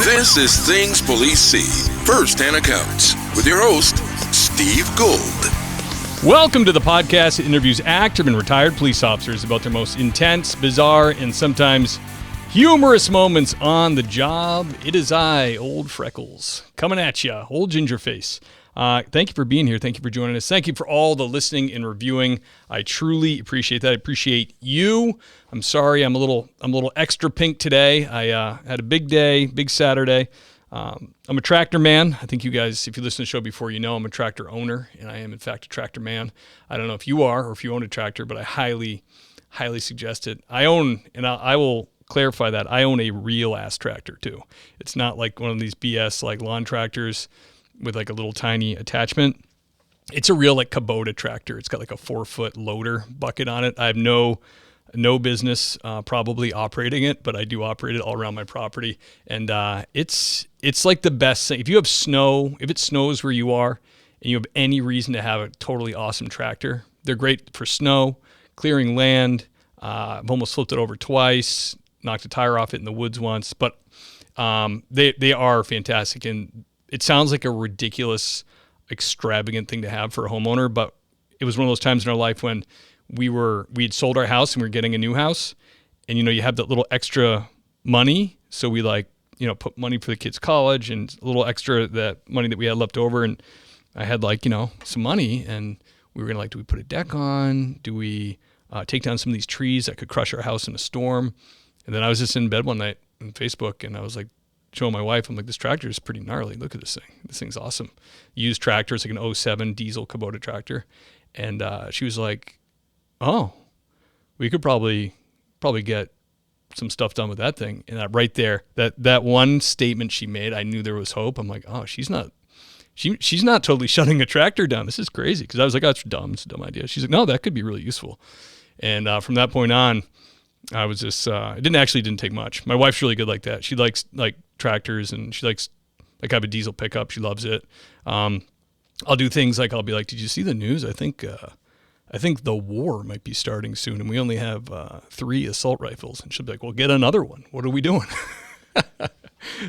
This is Things Police See, First-Hand Accounts, with your host, Steve Gold. Welcome to the podcast that interviews active and retired police officers about their most intense, bizarre, and sometimes humorous moments on the job. It is I, Old Freckles, coming at you, Old Ginger Face. Thank you for being here. Thank you for joining us. Thank you for all the listening and reviewing. I truly appreciate that. I appreciate you. I'm sorry I'm a little extra pink today. I had a big day, big Saturday. I'm a tractor man. I think you guys, if you listen to the show before, you know I'm a tractor owner, and I am in fact a tractor man. I don't know if you are or if you own a tractor, but I highly suggest it. I will clarify that I own a real ass tractor too. It's not like one of these BS like lawn tractors with like a little tiny attachment. It's a real like Kubota tractor. It's got like a 4-foot loader bucket on it. I have no business probably operating it, but I do operate it all around my property. And it's like the best thing. If you have snow, if it snows where you are and you have any reason to have a totally awesome tractor, they're great for snow, clearing land. I've almost flipped it over twice, knocked a tire off it in the woods once, but they are fantastic. And it sounds like a ridiculous, extravagant thing to have for a homeowner, but it was one of those times in our life when we had sold our house and we were getting a new house, and you have that little extra money, so we put money for the kids' college and a little extra that money that we had left over, and I had some money, and we were gonna do we put a deck on? Do we take down some of these trees that could crush our house in a storm? And then I was just in bed one night on Facebook, and I was like, showing my wife, I'm like, this tractor is pretty gnarly. Look at this thing. This thing's awesome. Used tractor. It's like an 07 diesel Kubota tractor. And she was like, oh, we could probably get some stuff done with that thing. And right there, that one statement she made, I knew there was hope. I'm like, oh, she's not totally shutting a tractor down. This is crazy. Because I was like, oh, it's dumb. It's a dumb idea. She's like, no, that could be really useful. And from that point on, I was just, it didn't take much. My wife's really good like that. She likes tractors, and she likes, I have a diesel pickup. She loves it. I'll do things like, I'll be like, did you see the news? I think the war might be starting soon, and we only have 3 assault rifles. And she'll be like, well, get another one. What are we doing?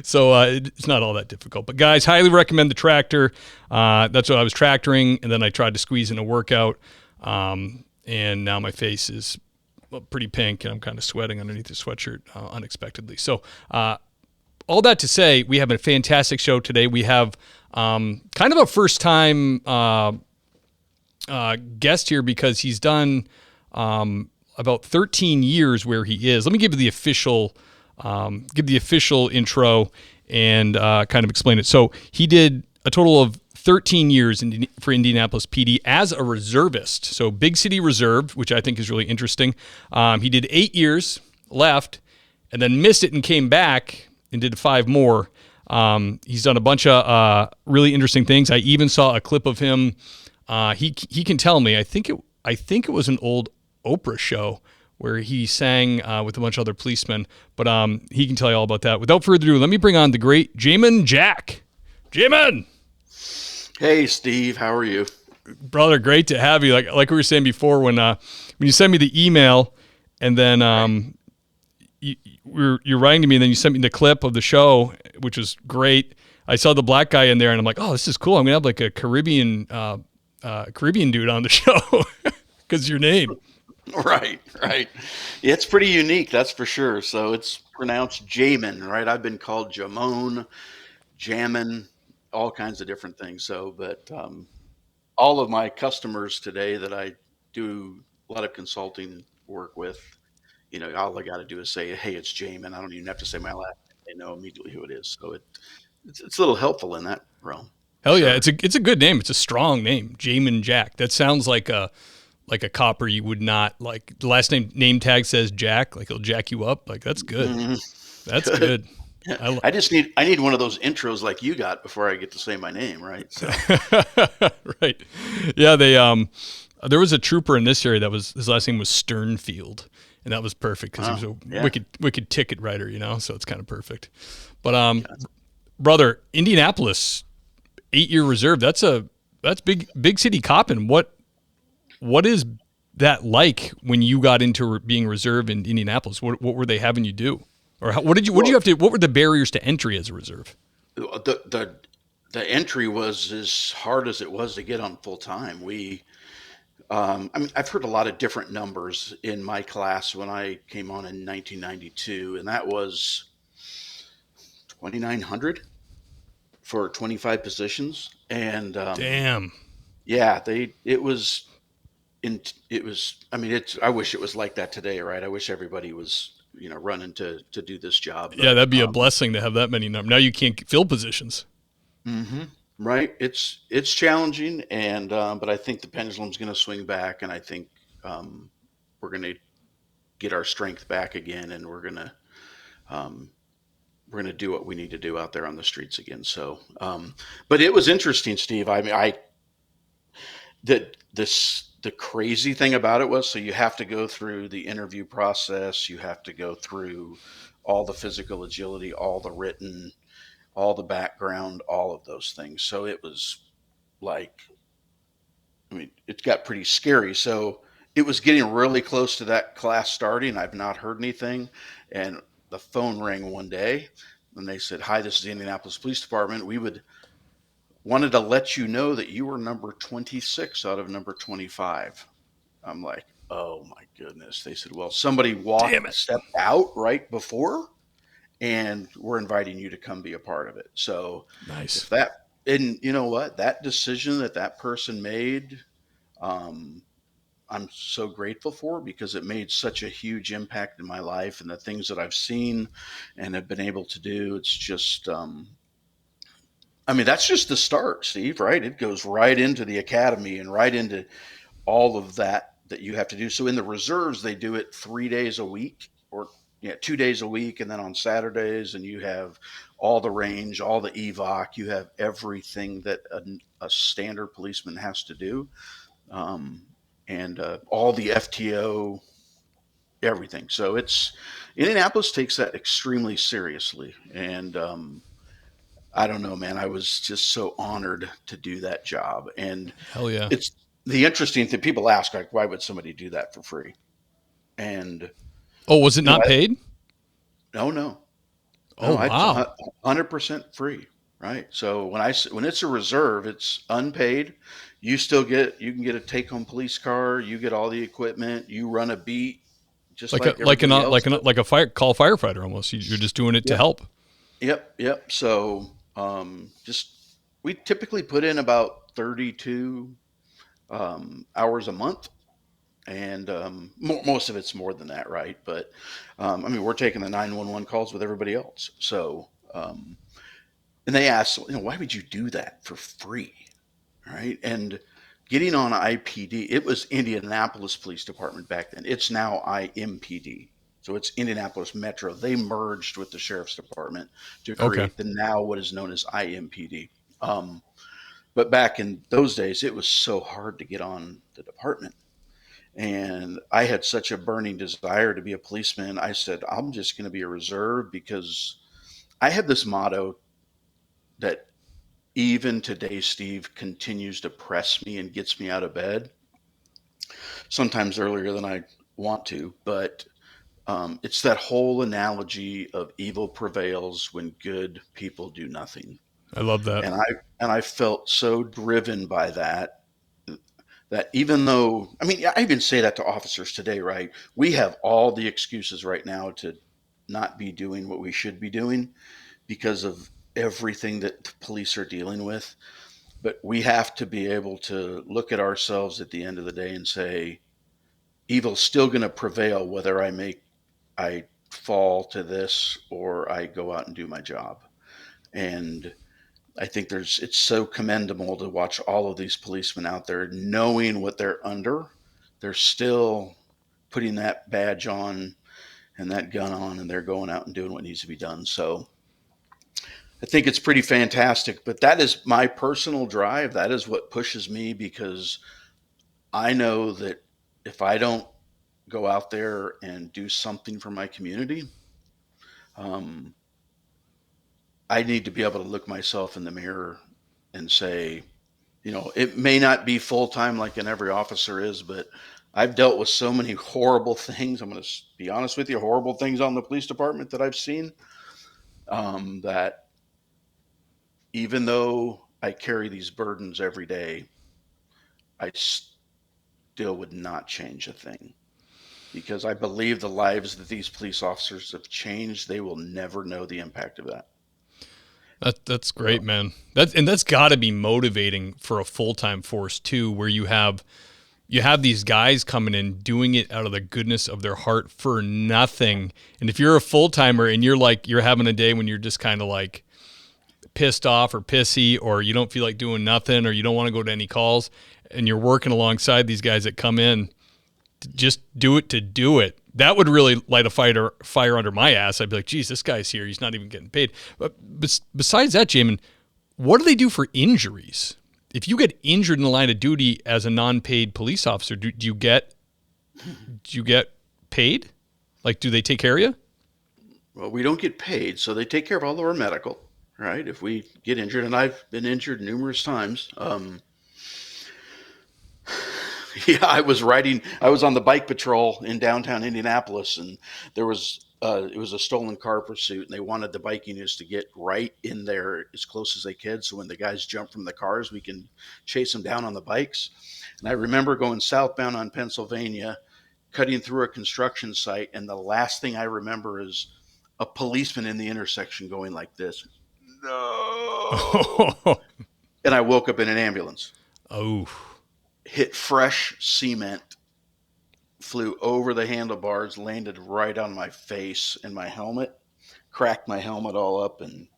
So it's not all that difficult. But guys, highly recommend the tractor. That's what I was tractoring, and then I tried to squeeze in a workout, and now my face is pretty pink, and I'm kind of sweating underneath the sweatshirt unexpectedly. So all that to say, we have a fantastic show today. We have kind of a first-time guest here because he's done about 13 years where he is. Let me give you the official intro and kind of explain it. So he did a total of 13 years for Indianapolis PD as a reservist. So big city reserve, which I think is really interesting. He did 8 years, left, and then missed it and came back and did 5 more. He's done a bunch of really interesting things. I even saw a clip of him. He can tell me. I think it was an old Oprah show where he sang with a bunch of other policemen. But he can tell you all about that. Without further ado, let me bring on the great Jamon Jack. Jamon! Hey, Steve. How are you? Brother, great to have you. Like we were saying before, when you sent me the email, and then you're writing to me, and then you sent me the clip of the show, which was great. I saw the black guy in there, and I'm like, oh, this is cool. I'm gonna have like a Caribbean dude on the show because your name. Right. Yeah, it's pretty unique, that's for sure. So it's pronounced Jamon, right? I've been called Jamon, Jamon, all kinds of different things. So, but all of my customers today that I do a lot of consulting work with, all I got to do is say, hey, it's Jamon. I don't even have to say my last name. They know immediately who it is. So it's a little helpful in that realm. Hell yeah. It's a good name. It's a strong name. Jamon Jack. That sounds like a copper you would not like. The last name tag says Jack, like he'll jack you up. Like that's good. Mm-hmm. That's good. Yeah. I need one of those intros like you got before I get to say my name, right? So. Right. Yeah, there was a trooper in this area that his last name was Sternfield, and that was perfect because he was a wicked ticket writer, so it's kind of perfect. But brother, Indianapolis, 8-year reserve, that's big city copping. What is that like when you got into being reserve in Indianapolis? What were they having you do? Or what did you Well, have to? What were the barriers to entry as a reserve? the entry was as hard as it was to get on full time. I mean, I've heard a lot of different numbers in my class when I came on in 1992, and that was 2,900 for 25 positions. And Damn. yeah, it was, I mean, I wish it was like that today, right? I wish everybody was, running to do this job, Yeah, but, that'd be a blessing to have that many numbers. Now you can't fill positions. mhm, right. It's challenging, but I think the pendulum's going to swing back, and I think, we're going to get our strength back again, and um, we're going to do what we need to do out there on the streets again. So, but it was interesting, Steve. I mean, the crazy thing about it was, so you have to go through the interview process, you have to go through all the physical agility, all the written, all the background, all of those things. So it was like, I mean, it got pretty scary. So it was getting really close to that class starting. I've not heard anything. And the phone rang one day and they said, "Hi, this is the Indianapolis Police Department. We wanted to let you know that you were number 26 out of number 25." I'm like, "Oh my goodness." They said, "Well, somebody Damn it. stepped out right before, and we're inviting you to come be a part of it." So Nice. and you know what, that decision that person made, um, I'm so grateful for, because it made such a huge impact in my life and the things that I've seen and have been able to do. It's just, I mean, that's just the start, Steve, right? It goes right into the academy and right into all of that you have to do. So in the reserves, they do it 3 days a week, or 2 days a week. And then on Saturdays, and you have all the range, all the evoc, you have everything that a standard policeman has to do. Um, and all the FTO, everything. So Indianapolis takes that extremely seriously. And I don't know, man, I was just so honored to do that job. And Hell yeah. it's the interesting thing, people ask, like, why would somebody do that for free? And, Oh, was it you know, not paid? no, no, Oh no, it's wow. 100% free. Right. So when it's a reserve, it's unpaid. You can get a take home police car. You get all the equipment. You run a beat just like everybody else does. Like a fire call firefighter almost. You're just doing it to Yep. help. Yep. Yep. So, just, we typically put in about 32, hours a month. And most of it's more than that, right? But I mean, we're taking the 911 calls with everybody else. So, and they asked, why would you do that for free, right? And getting on IPD, it was Indianapolis Police Department back then. It's now IMPD. So it's Indianapolis Metro. They merged with the Sheriff's Department to Okay. create the now what is known as IMPD. Um, but back in those days, it was so hard to get on the department. And I had such a burning desire to be a policeman. I said, I'm just going to be a reserve, because I have this motto that even today, Steve, continues to press me and gets me out of bed, sometimes earlier than I want to. But it's that whole analogy of evil prevails when good people do nothing. I love that. And I felt so driven by that even though, I mean, I even say that to officers today, right? We have all the excuses right now to not be doing what we should be doing because of everything that the police are dealing with. But we have to be able to look at ourselves at the end of the day and say, evil's still going to prevail, whether I fall to this or I go out and do my job. And I think it's so commendable to watch all of these policemen out there knowing what they're under. They're still putting that badge on and that gun on, and they're going out and doing what needs to be done. So I think it's pretty fantastic. But that is my personal drive. That is what pushes me, because I know that if I don't go out there and do something for my community, um, I need to be able to look myself in the mirror and say, it may not be full time like in every officer is, but I've dealt with so many horrible things. I'm going to be honest with you, horrible things on the police department that I've seen, that even though I carry these burdens every day, I still would not change a thing, because I believe the lives that these police officers have changed, they will never know the impact of that. That's great, man. That's got to be motivating for a full-time force too, where you have these guys coming in doing it out of the goodness of their heart for nothing. And if you're a full-timer and you're having a day when you're just kind of like pissed off or pissy, or you don't feel like doing nothing, or you don't want to go to any calls, and you're working alongside these guys that come in to just do it to do it, that would really light a fire under my ass. I'd be like, geez, this guy's here. He's not even getting paid. But besides that, Jamon, what do they do for injuries? If you get injured in the line of duty as a non-paid police officer, do you get paid? Like, do they take care of you? Well, we don't get paid, so they take care of all of our medical, right? If we get injured, and I've been injured numerous times. Yeah, I was on the bike patrol in downtown Indianapolis, and it was a stolen car pursuit, and they wanted the bike units to get right in there as close as they could, so when the guys jump from the cars, we can chase them down on the bikes. And I remember going southbound on Pennsylvania, cutting through a construction site, and the last thing I remember is a policeman in the intersection going like this, "No!" And I woke up in an ambulance. Oh. Hit fresh cement, flew over the handlebars, landed right on my face and my helmet, cracked my helmet all up, and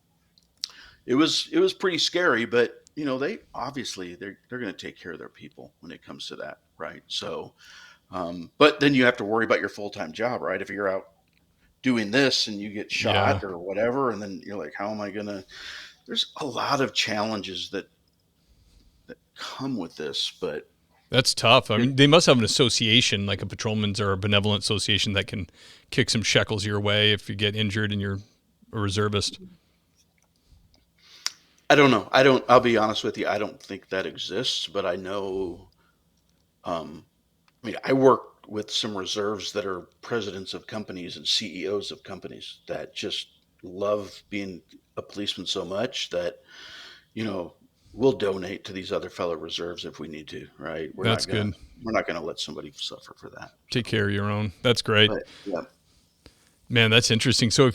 it was pretty scary. But they obviously they're going to take care of their people when it comes to that, right? So, but then you have to worry about your full-time job, right? If you're out doing this and you get shot or whatever, and then you're like, how am I gonna? There's a lot of challenges that come with this, but. That's tough. I mean, they must have an association, like a patrolman's or a benevolent association, that can kick some shekels your way if you get injured and you're a reservist. I don't know. I'll be honest with you. I don't think that exists, but I know, I work with some reserves that are presidents of companies and CEOs of companies that just love being a policeman so much that, we'll donate to these other fellow reserves if we need to, right? That's good. We're not going to let somebody suffer for that. Take care of your own. That's great. But, yeah. Man, that's interesting. So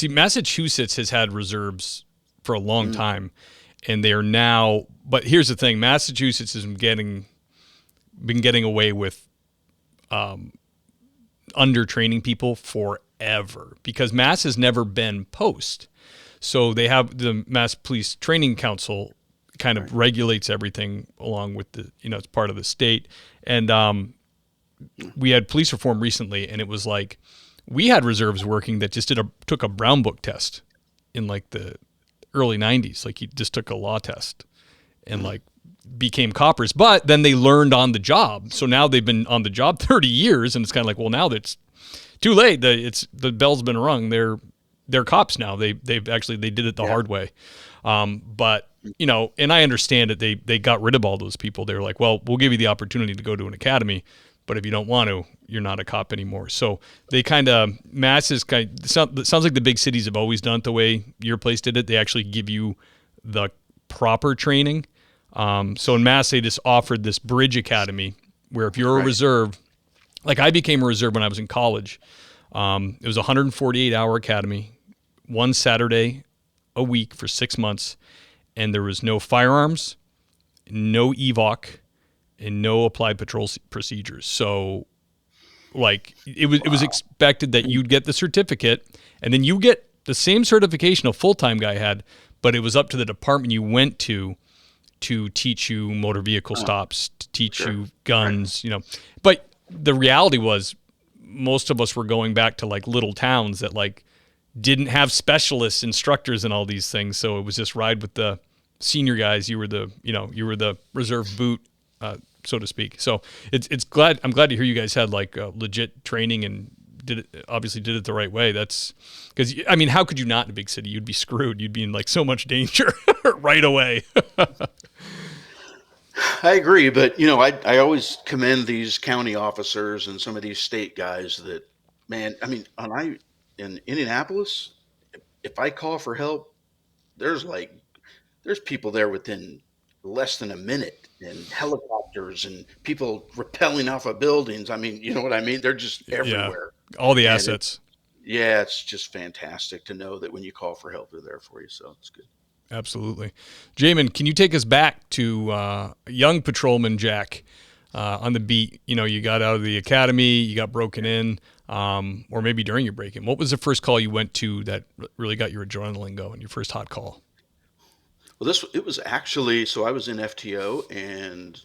Massachusetts has had reserves for a long time, and they are now, but here's the thing, Massachusetts has been getting away with under-training people forever, because Mass has never been post. So they have the Mass Police Training Council kind of regulates everything along with it's part of the state. And we had police reform recently, and it was like we had reserves working that just took a Brown Book test in like the early 90s. Like he just took a law test and like became coppers, but then they learned on the job. So now they've been on the job 30 years, and it's kind of like, well, now that's too late. The bell's been rung. They're cops now. They did it the hard way. But and I understand that they got rid of all those people. They were like, well, we'll give you the opportunity to go to an academy, but if you don't want to, you're not a cop anymore. So they Mass is sounds like the big cities have always done it the way your place did it. They actually give you the proper training. So in Mass, they just offered this bridge academy where if you're a reserve, like I became a reserve when I was in college. It was a 148-hour academy, one Saturday a week for 6 months, and there was no firearms, no EVOC, and no applied patrol procedures. So, like, it was expected that you'd get the certificate, and then you get the same certification a full-time guy had, but it was up to the department you went to teach you motor vehicle stops, to teach you guns, But the reality was, most of us were going back to like little towns that like didn't have specialists, instructors, and all these things. So it was just ride with the senior guys. You were the reserve boot, so to speak. So I'm glad to hear you guys had like legit training and did it the right way. That's because how could you not in a big city? You'd be screwed. You'd be in like so much danger, right away. I agree, but I always commend these county officers and some of these state guys that, man, I mean, in Indianapolis, if I call for help, there's like there's people there within less than a minute, and helicopters and people rappelling off of buildings. I mean, you know what I mean? They're just Yeah. everywhere. All the And assets. yeah, it's just fantastic to know that when you call for help, they're there for you. So it's good. Absolutely. Jamon, can you take us back to young patrolman Jack on the beat? You got out of the academy, you got broken in, or maybe during your break-in. What was the first call you went to that really got your adrenaline going, your first hot call? Well, it was actually, so I was in FTO, and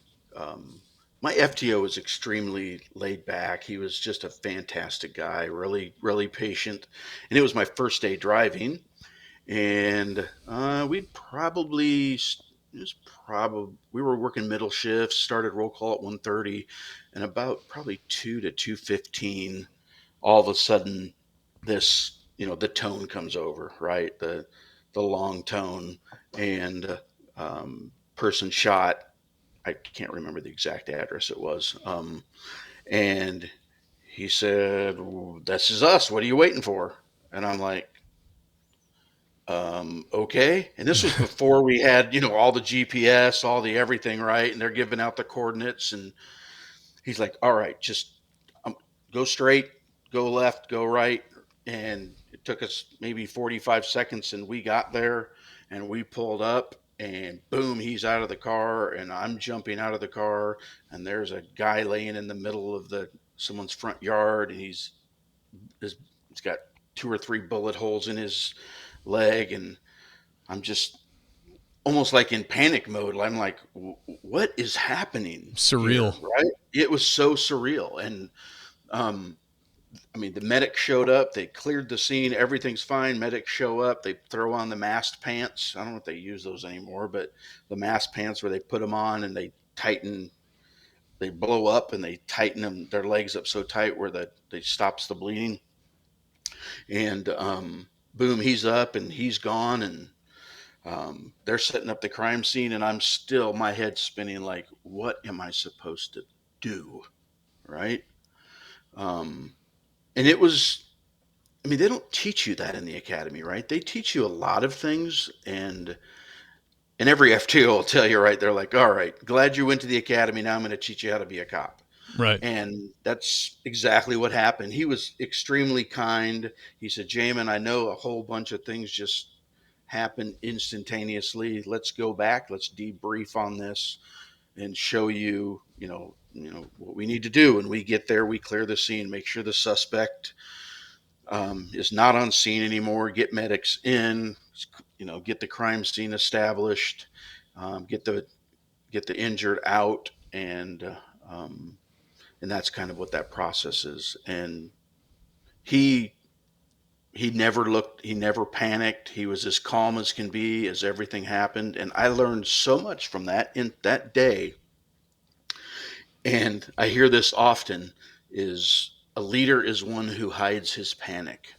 my FTO was extremely laid back. He was just a fantastic guy, really, really patient. And it was my first day driving. And we'd probably, it was probably, we were working middle shifts, started roll call at 1:30, and about probably 2 to 2:15, all of a sudden this, the tone comes over, right? The long tone, and person shot. I can't remember the exact address it was. And he said, "This is us. What are you waiting for?" And I'm like, okay. And this was before we had, all the GPS, all the everything, right? And they're giving out the coordinates. And he's like, "All right, just go straight, go left, go right." And it took us maybe 45 seconds, and we got there, and we pulled up, and boom, he's out of the car, and I'm jumping out of the car, and there's a guy laying in the middle of someone's front yard, and he's got 2 or 3 bullet holes in his leg, and I'm just almost like in panic mode. I'm like, what is happening Surreal. here, right? It was so surreal. And I mean, the medic showed up, they cleared the scene, everything's fine. Medics show up, they throw on the masked pants. I don't know if they use those anymore, but the masked pants where they put them on and they blow up and they tighten their legs up so tight where they stops the bleeding. And boom, he's up and he's gone, and they're setting up the crime scene, and my head's spinning like, what am I supposed to do? Right. And it was, I mean, they don't teach you that in the academy, right? They teach you a lot of things, and every FTO will tell you, right? They're like, "All right, glad you went to the academy. Now I'm going to teach you how to be a cop." Right. And that's exactly what happened. He was extremely kind. He said, "Jamon, I know a whole bunch of things just happen instantaneously. Let's go back. Let's debrief on this and show you, what we need to do. When we get there, we clear the scene, make sure the suspect is not on scene anymore, get medics in, get the crime scene established, get the injured out, and that's kind of what that process is." And he never panicked. He was as calm as can be as everything happened. And I learned so much from that in that day. And I hear this often, is a leader is one who hides his panic.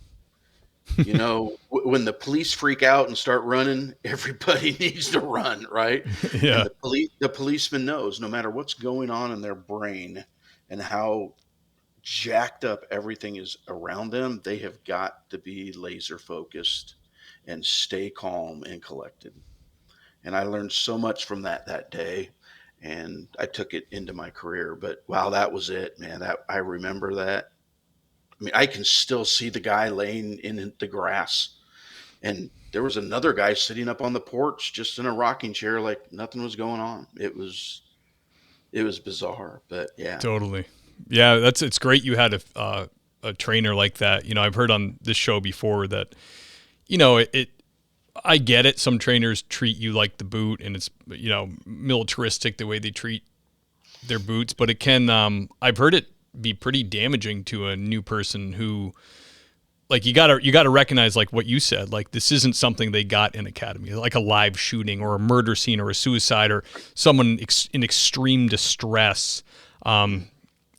When the police freak out and start running, everybody needs to run, right? Yeah. And the policeman knows no matter what's going on in their brain and how jacked up everything is around them, they have got to be laser focused and stay calm and collected. And I learned so much from that day, and I took it into my career. But wow, that was it, man. That I remember that. I mean, I can still see the guy laying in the grass, and there was another guy sitting up on the porch just in a rocking chair like nothing was going on. It was bizarre, but yeah. Totally. Yeah, it's great you had a trainer like that. I've heard on this show before that, I get it. Some trainers treat you like the boot, and it's, militaristic the way they treat their boots, but it can, I've heard it be pretty damaging to a new person who, like, you gotta recognize, like what you said, like this isn't something they got in academy, like a live shooting or a murder scene or a suicide or someone in extreme distress.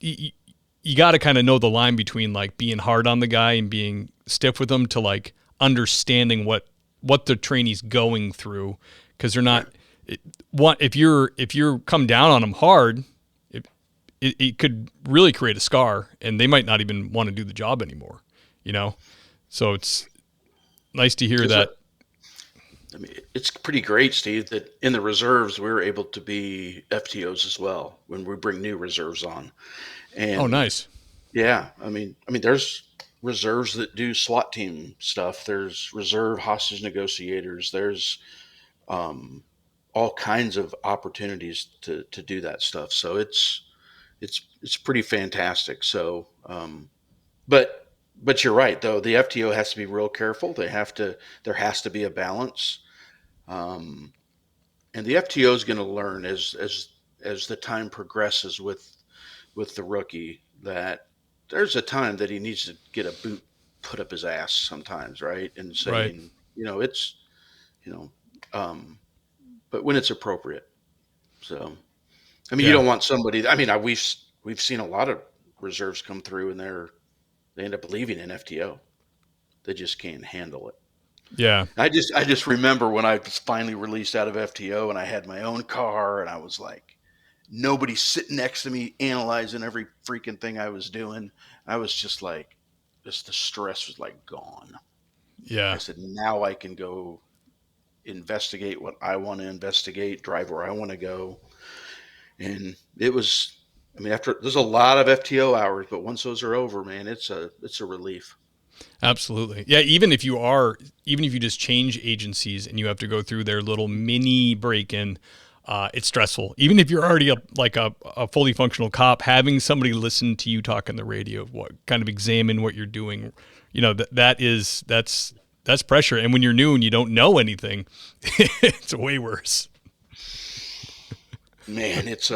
You got to kind of know the line between like being hard on the guy and being stiff with them to like understanding what the trainee's going through, because they're not. If you're come down on them hard, it could really create a scar, and they might not even want to do the job anymore. So it's nice to hear that. I mean, it's pretty great, Steve, that in the reserves we're able to be FTOs as well when we bring new reserves on. Oh, And nice. yeah, I mean, there's reserves that do SWAT team stuff. There's reserve hostage negotiators. There's all kinds of opportunities to do that stuff. So it's pretty fantastic. So, but you're right though. The FTO has to be real careful. There has to be a balance. Um, and the FTO is going to learn as the time progresses with the rookie that there's a time that he needs to get a boot put up his ass sometimes, right? And Right. saying, it's, you know, but when it's appropriate. So, I mean, you Yeah. don't want somebody. I mean, we've seen a lot of reserves come through and they end up leaving in FTO. They just can't handle it. Yeah. I just remember when I was finally released out of FTO and I had my own car and I was like, nobody sitting next to me analyzing every freaking thing I was doing. I was just like, just the stress was like gone. I Yeah. said, now I can go investigate what I want to investigate, drive where I want to go. And it was, I mean, after there's a lot of FTO hours, but once those are over, man, it's a relief. Absolutely. Yeah. Even if you just change agencies and you have to go through their little mini break in, it's stressful. Even if you're already a fully functional cop, having somebody listen to you talk on the radio, what kind of examine what you're doing, that's pressure. And when you're new and you don't know anything, it's way worse. Man, it's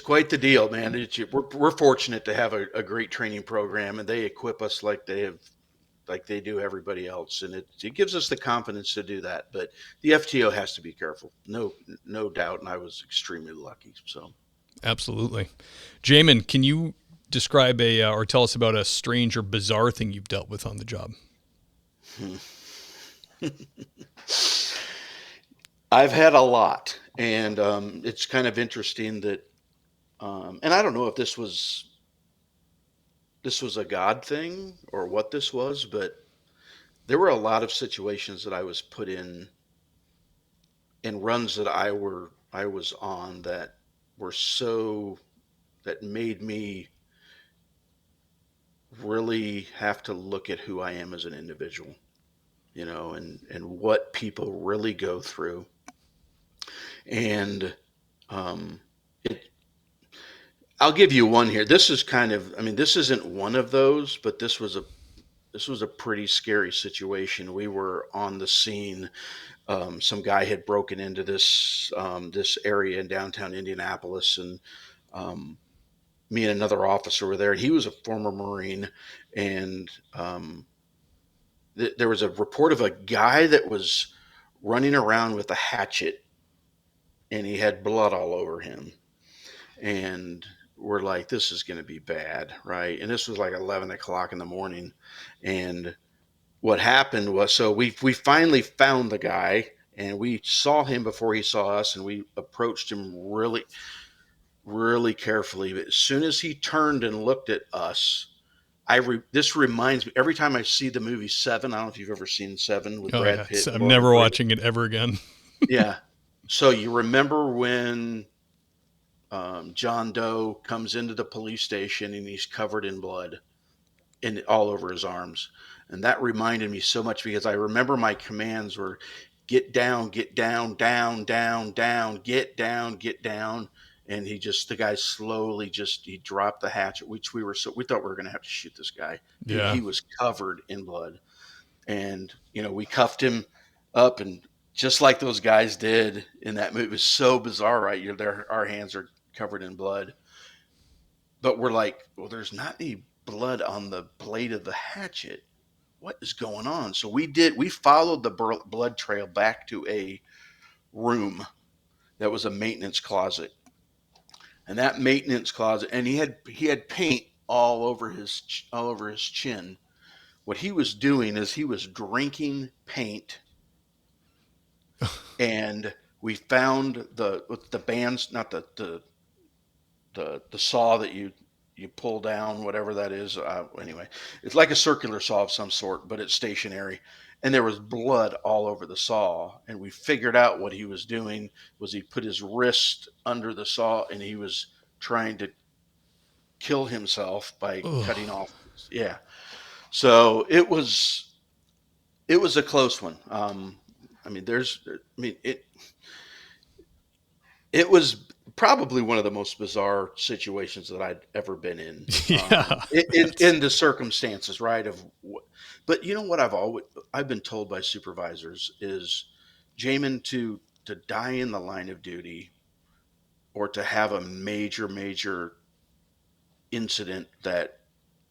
quite the deal, man. We're fortunate to have a great training program, and they equip us like they do everybody else, and it gives us the confidence to do that. But the FTO has to be careful, no doubt. And I was extremely lucky. So Absolutely. Jamon, can you describe or tell us about a strange or bizarre thing you've dealt with on the job? I've had a lot, and it's kind of interesting that, and I don't know if this was a God thing or what this was, but there were a lot of situations that I was put in runs that I was on that were so that made me really have to look at who I am as an individual, and what people really go through. And um, it, I'll give you one here. This is kind of, I mean, this isn't one of those, but this was a pretty scary situation. We were on the scene. Some guy had broken into this area in downtown Indianapolis, and um, me and another officer were there. He was a former Marine, and there was a report of a guy that was running around with a hatchet, and he had blood all over him. And we're like, this is going to be bad, right? And this was like 11 o'clock in the morning, and what happened was, so we finally found the guy, and we saw him before he saw us, and we approached him really really carefully. But as soon as he turned and looked at us, this reminds me every time I see the movie Seven. I don't know if you've ever seen Seven with Oh Brad yeah, Pitt and I'm Morgan never Freeman. watching it ever again. Yeah. So you remember when John Doe comes into the police station and he's covered in blood and all over his arms. And that reminded me so much because I remember my commands were get down, down, down, down, get down. And the guy slowly he dropped the hatchet, which we thought we were going to have to shoot this guy. Dude, Yeah. he was covered in blood. And, we cuffed him up, and just like those guys did in that movie, it was so bizarre, right? Our hands are covered in blood, but we're like, well, there's not any blood on the blade of the hatchet. What is going on? So we followed the blood trail back to a room that was a maintenance closet. And that maintenance closet, and he had paint all over his chin. What he was doing is he was drinking paint and we found the bands, not the saw that you pull down, whatever that is. Anyway, it's like a circular saw of some sort, but it's stationary. And there was blood all over the saw. And we figured out what he was doing was he put his wrist under the saw and he was trying to kill himself by Ugh. cutting off. Yeah. So it was a close one. I mean, it was probably one of the most bizarre situations that I'd ever been in. Yeah. In the circumstances, right? But you know what I've been told by supervisors is, Jamin, to die in the line of duty or to have a major incident that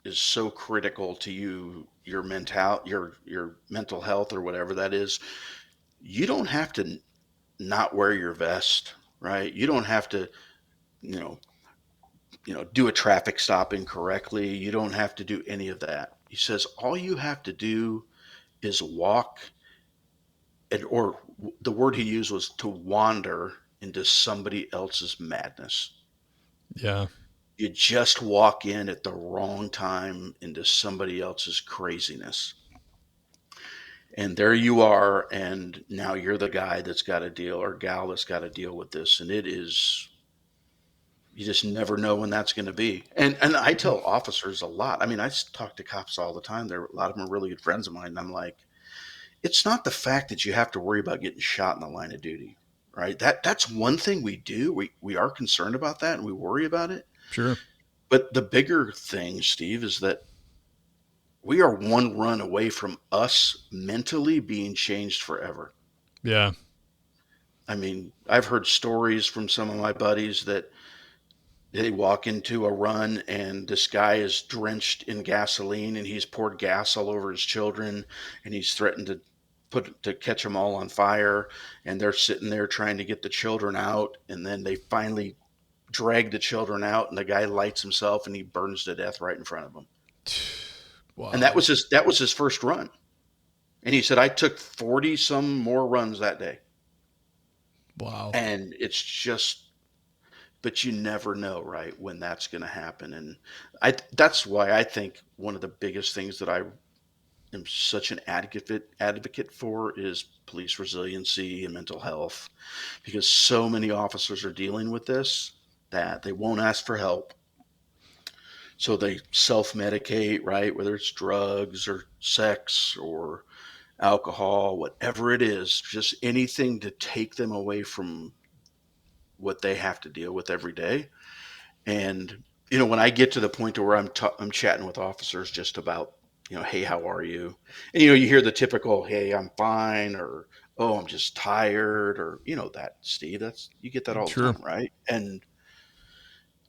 is so critical to your mental health or whatever that is, you don't have to not wear your vest, right? You don't have to, you know, do a traffic stop incorrectly. You don't have to do any of that. He says all you have to do is walk, or the word he used was to wander into somebody else's madness. Yeah. You just walk in at the wrong time into somebody else's craziness. And there you are, and now you're the guy that's got to deal, or gal that's got to deal with this. And it is, you just never know when that's going to be. And I tell officers a lot. I mean, talk to cops all the time. A lot of them are really good friends of mine. And I'm like, it's not the fact that you have to worry about getting shot in the line of duty, right? That's one thing we do. We are concerned about that and we worry about it. Sure. But the bigger thing, Steve, is that we are one run away from us mentally being changed forever. Yeah. I mean, I've heard stories from some of my buddies that they walk into a run and this guy is drenched in gasoline and he's poured gas all over his children and he's threatened to catch them all on fire, and they're sitting there trying to get the children out, and then they finally drag the children out and the guy lights himself and he burns to death right in front of them. And Wow. that was his first run. And he said, I took 40 some more runs that day. Wow. And it's just, but you never know, right, when that's going to happen. And that's why I think one of the biggest things that I am such an advocate for is police resiliency and mental health, because so many officers are dealing with this that they won't ask for help. So they self-medicate, right? Whether it's drugs or sex or alcohol, whatever it is, just anything to take them away from what they have to deal with every day. And when I get to the point to where I'm chatting with officers just about, hey, how are you? And you hear the typical, hey, I'm fine, or oh, I'm just tired, or that, Steve. You get that all the Sure. time, right? And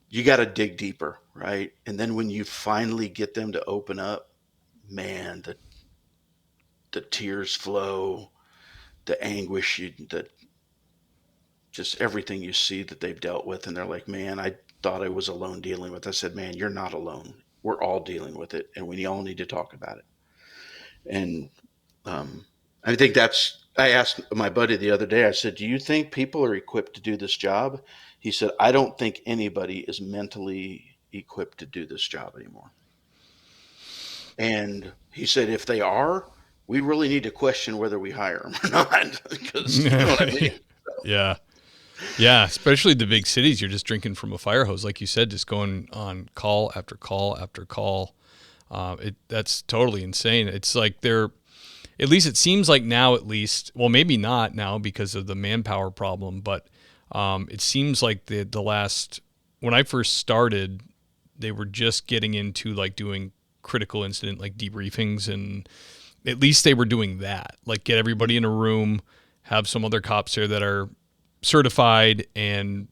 you got to dig deeper, right? And then when you finally get them to open up, man, the tears flow, the anguish, just everything you see that they've dealt with, and they're like, man, I thought I was alone dealing with it. I said, man, you're not alone. We're all dealing with it, and we all need to talk about it. And I think I asked my buddy the other day, I said, do you think people are equipped to do this job? He said, I don't think anybody is mentally equipped to do this job anymore. And he said, if they are, we really need to question whether we hire them or not, because you know what I mean? So. Yeah. Yeah, especially the big cities, you're just drinking from a fire hose, like you said, just going on call after call after call. That's totally insane. It's like at least it seems like now, at least, well, maybe not now because of the manpower problem, but it seems like the last, when I first started, they were just getting into like doing critical incident, like debriefings, and at least they were doing that, like get everybody in a room, have some other cops there that are certified, and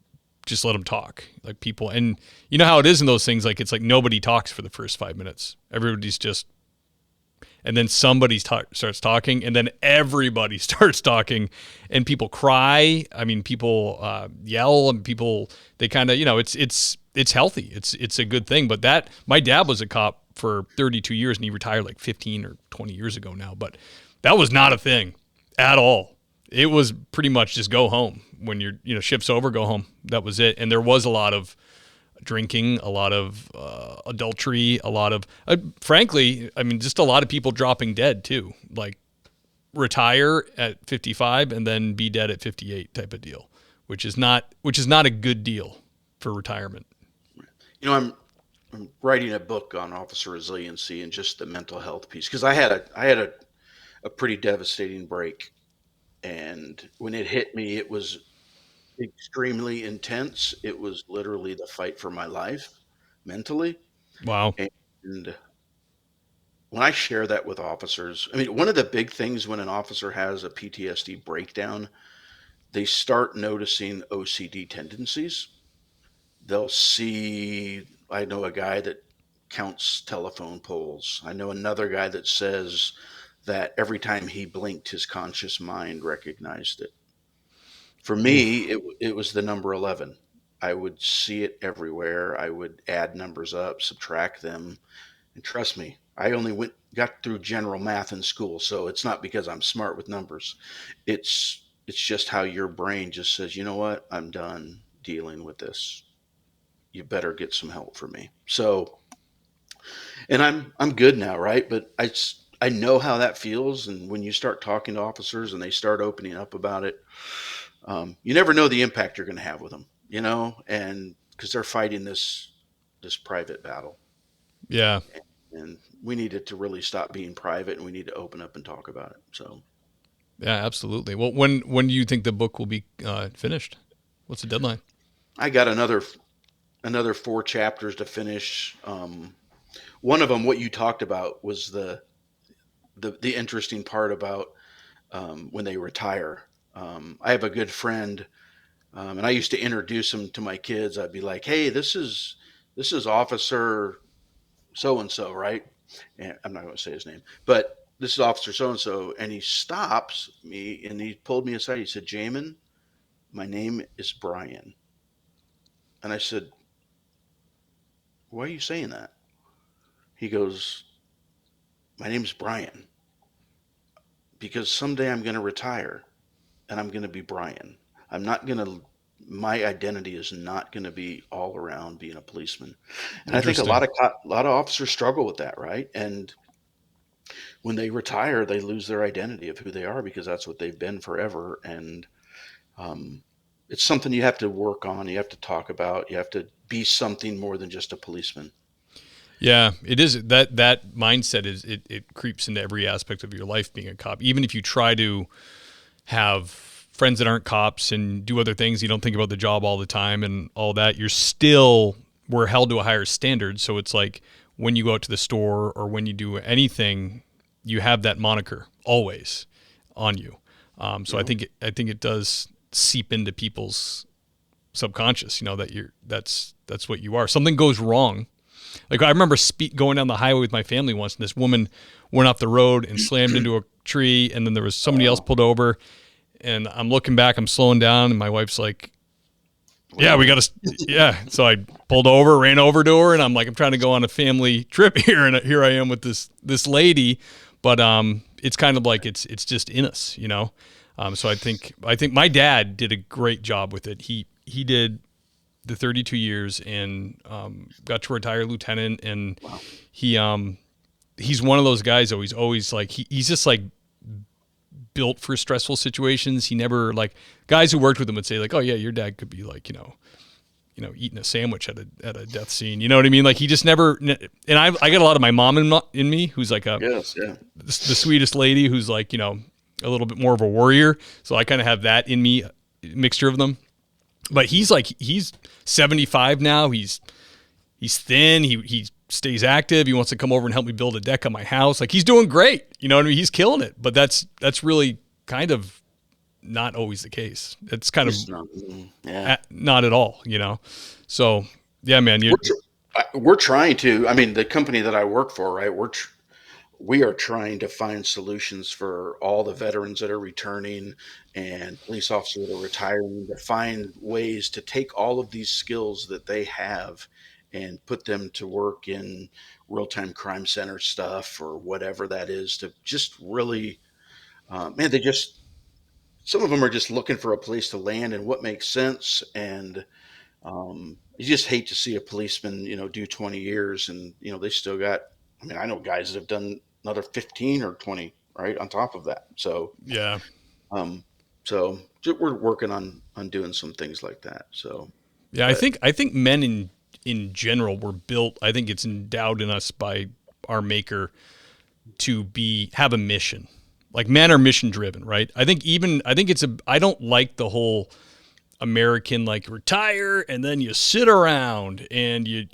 just let them talk, like people. And you know how it is in those things, like it's like nobody talks for the first 5 minutes. Everybody's just, and then somebody starts talking, and then everybody starts talking, and people cry. I mean, people yell, and people, they kind of, it's healthy. It's a good thing. But my dad was a cop for 32 years, and he retired like 15 or 20 years ago now. But that was not a thing at all. it was pretty much just go home when shift's over, go home. That was it. And there was a lot of drinking, a lot of adultery, a lot of, frankly, I mean, just a lot of people dropping dead too. Like retire at 55 and then be dead at 58 type of deal, which is not a good deal for retirement. I'm writing a book on officer resiliency and just the mental health piece, because I had a pretty devastating break, and when it hit me, it was extremely intense. It was literally the fight for my life mentally. Wow. And when I share that with officers, I mean, one of the big things when an officer has a PTSD breakdown, they start noticing OCD tendencies. They'll see, I know a guy that counts telephone poles. I know another guy that says that every time he blinked, his conscious mind recognized it. For me, it was the number 11. I would see it everywhere. I would add numbers up, subtract them. And trust me, I only got through general math in school, so it's not because I'm smart with numbers. It's just how your brain just says, you know what, I'm done dealing with this. You better get some help for me. So, and I'm good now, right? But I know how that feels, and when you start talking to officers and they start opening up about it, you never know the impact you're going to have with them, and because they're fighting this private battle. Yeah. And we need it to really stop being private, and we need to open up and talk about it. So, yeah, absolutely. Well, when do you think the book will be finished? What's the deadline? I got another 4 chapters to finish. One of them, what you talked about, was the interesting part about when they retire. I have a good friend, and I used to introduce him to my kids. I'd be like, "Hey, this is Officer so and so, right?" And I'm not going to say his name, but this is Officer so and so. And he stops me and he pulled me aside. He said, "Jamon, my name is Brian." And I said, "Why are you saying that?" He goes, "My name's Brian because someday I'm going to retire and I'm going to be Brian. My identity is not going to be all around being a policeman." And I think a lot of officers struggle with that, right? And when they retire, they lose their identity of who they are because that's what they've been forever. And it's something you have to work on. You have to talk about. You have to be something more than just a policeman. Yeah, it is that mindset it creeps into every aspect of your life being a cop. Even if you try to have friends that aren't cops and do other things, you don't think about the job all the time and all that, we're held to a higher standard. So it's like when you go out to the store or when you do anything, you have that moniker always on you. So I think it does seep into people's subconscious, that that's what you are. Something goes wrong. Like I remember going down the highway with my family once, and this woman went off the road and slammed into a tree, and then there was somebody else pulled over, and I'm looking back, I'm slowing down, and my wife's like, "Yeah, we got to." Yeah, so I pulled over, ran over to her, and I'm like, "I'm trying to go on a family trip here, and here I am with this lady," but it's kind of like it's just in us, So I think my dad did a great job with it. He did the 32 years and got to retire lieutenant, and Wow. he's one of those guys though. He's always like he's just like built for stressful situations. He never, like, guys who worked with him would say like, "Oh yeah, your dad could be like eating a sandwich at a death scene." You know what I mean? Like he just never. And I got a lot of my mom in me, who's like the sweetest lady, who's like a little bit more of a warrior. So I kind of have that in me, mixture of them. But he's 75 now. He's thin. He stays active. He wants to come over and help me build a deck on my house. Like he's doing great. You know what I mean? He's killing it. But that's really kind of not always the case. It's kind of not at all. So yeah, man. We're trying to. I mean, the company that I work for, right? We are trying to find solutions for all the veterans that are returning and police officers that are retiring, to find ways to take all of these skills that they have and put them to work in real-time crime center stuff or whatever that is, to just really, some of them are just looking for a place to land and what makes sense. And you just hate to see a policeman, do 20 years and, they still got, I mean, I know guys that have done another 15 or 20, right, on top of that. So, Yeah. um, we're working on doing some things like that. So, Yeah, but I think men in general were built. I think it's endowed in us by our maker to have a mission. Like men are mission driven, right? I think I don't like the whole American like retire and then you sit around and you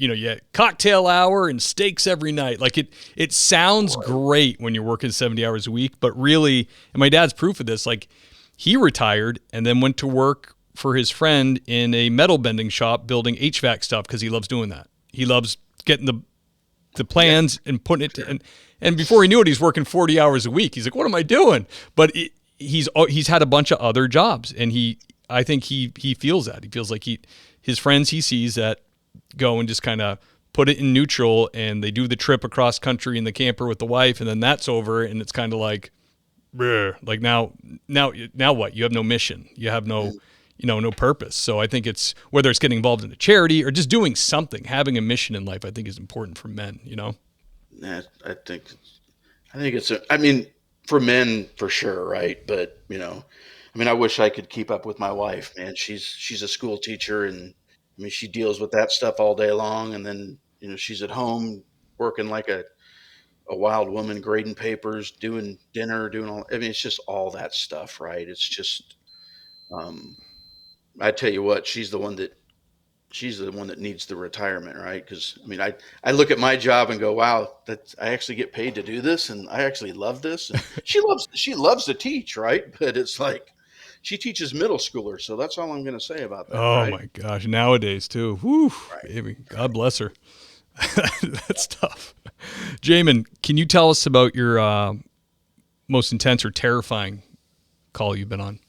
cocktail hour and steaks every night. Like it sounds great when you're working 70 hours a week, but really, and my dad's proof of this, like he retired and then went to work for his friend in a metal bending shop building HVAC stuff because he loves doing that. He loves getting the plans and putting it to, and before he knew it, he's working 40 hours a week. He's like, what am I doing? But he's had a bunch of other jobs, and I think he feels that. He feels like his friends he sees that go and just kind of put it in neutral, and they do the trip across country in the camper with the wife, and then that's over, and it's kind of like, bleh, like now what? You have no mission. You have no no purpose. So I think it's whether it's getting involved in a charity or just doing something, having a mission in life, I think is important for men. yeah, I think I mean, for men for sure, right? But I mean, I wish I could keep up with my wife, man. She's a school teacher, and I mean, she deals with that stuff all day long, and then she's at home working like a wild woman, grading papers, doing dinner, doing all. I mean, it's just all that stuff, right? It's just, um, I tell you what, she's the one that needs the retirement, right? Because I mean, I look at my job and go, wow, that I actually get paid to do this, and I actually love this. And she loves to teach, right? But it's like she teaches middle schoolers, so that's all I'm going to say about that, Oh right? my gosh, nowadays too. Whew, Right. baby. God bless her. That's tough. Jamon, can you tell us about your most intense or terrifying call you've been on?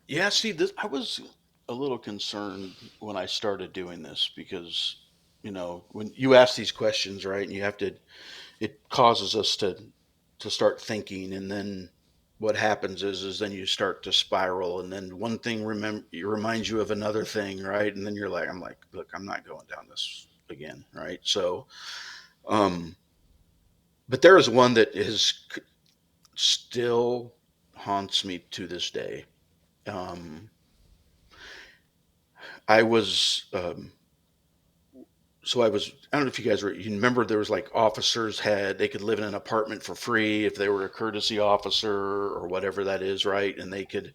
Yeah. See, this I was a little concerned when I started doing this because when you ask these questions, right, and it causes us to start thinking, and then what happens is then you start to spiral, and then one thing reminds you of another thing, right? And then I'm like, look, I'm not going down this again, right? So um but there is one that still haunts me to this day. um I was so I don't know if you remember, there was like officers they could live in an apartment for free if they were a courtesy officer or whatever that is, right? And they could,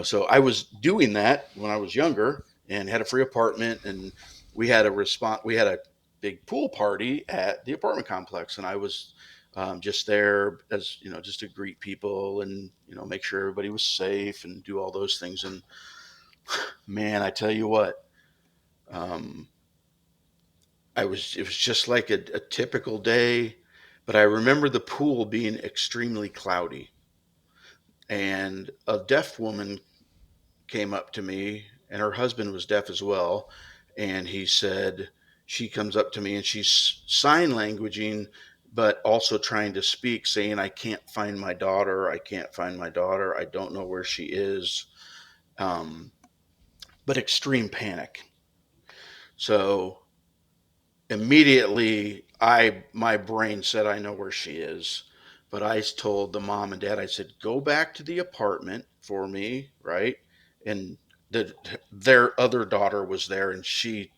so I was doing that when I was younger and had a free apartment, and we had a big pool party at the apartment complex, and I was just there as, just to greet people and, make sure everybody was safe and do all those things. And man, I tell you what, um, it was just like a typical day, but I remember the pool being extremely cloudy. And a deaf woman came up to me, and her husband was deaf as well. And she comes up to me and she's sign languaging, but also trying to speak, saying, I can't find my daughter. I can't find my daughter. I don't know where she is. Um, but extreme panic. So immediately my brain said, I know where she is. But I told the mom and dad, I said, go back to the apartment for me, right? And their other daughter was there, and she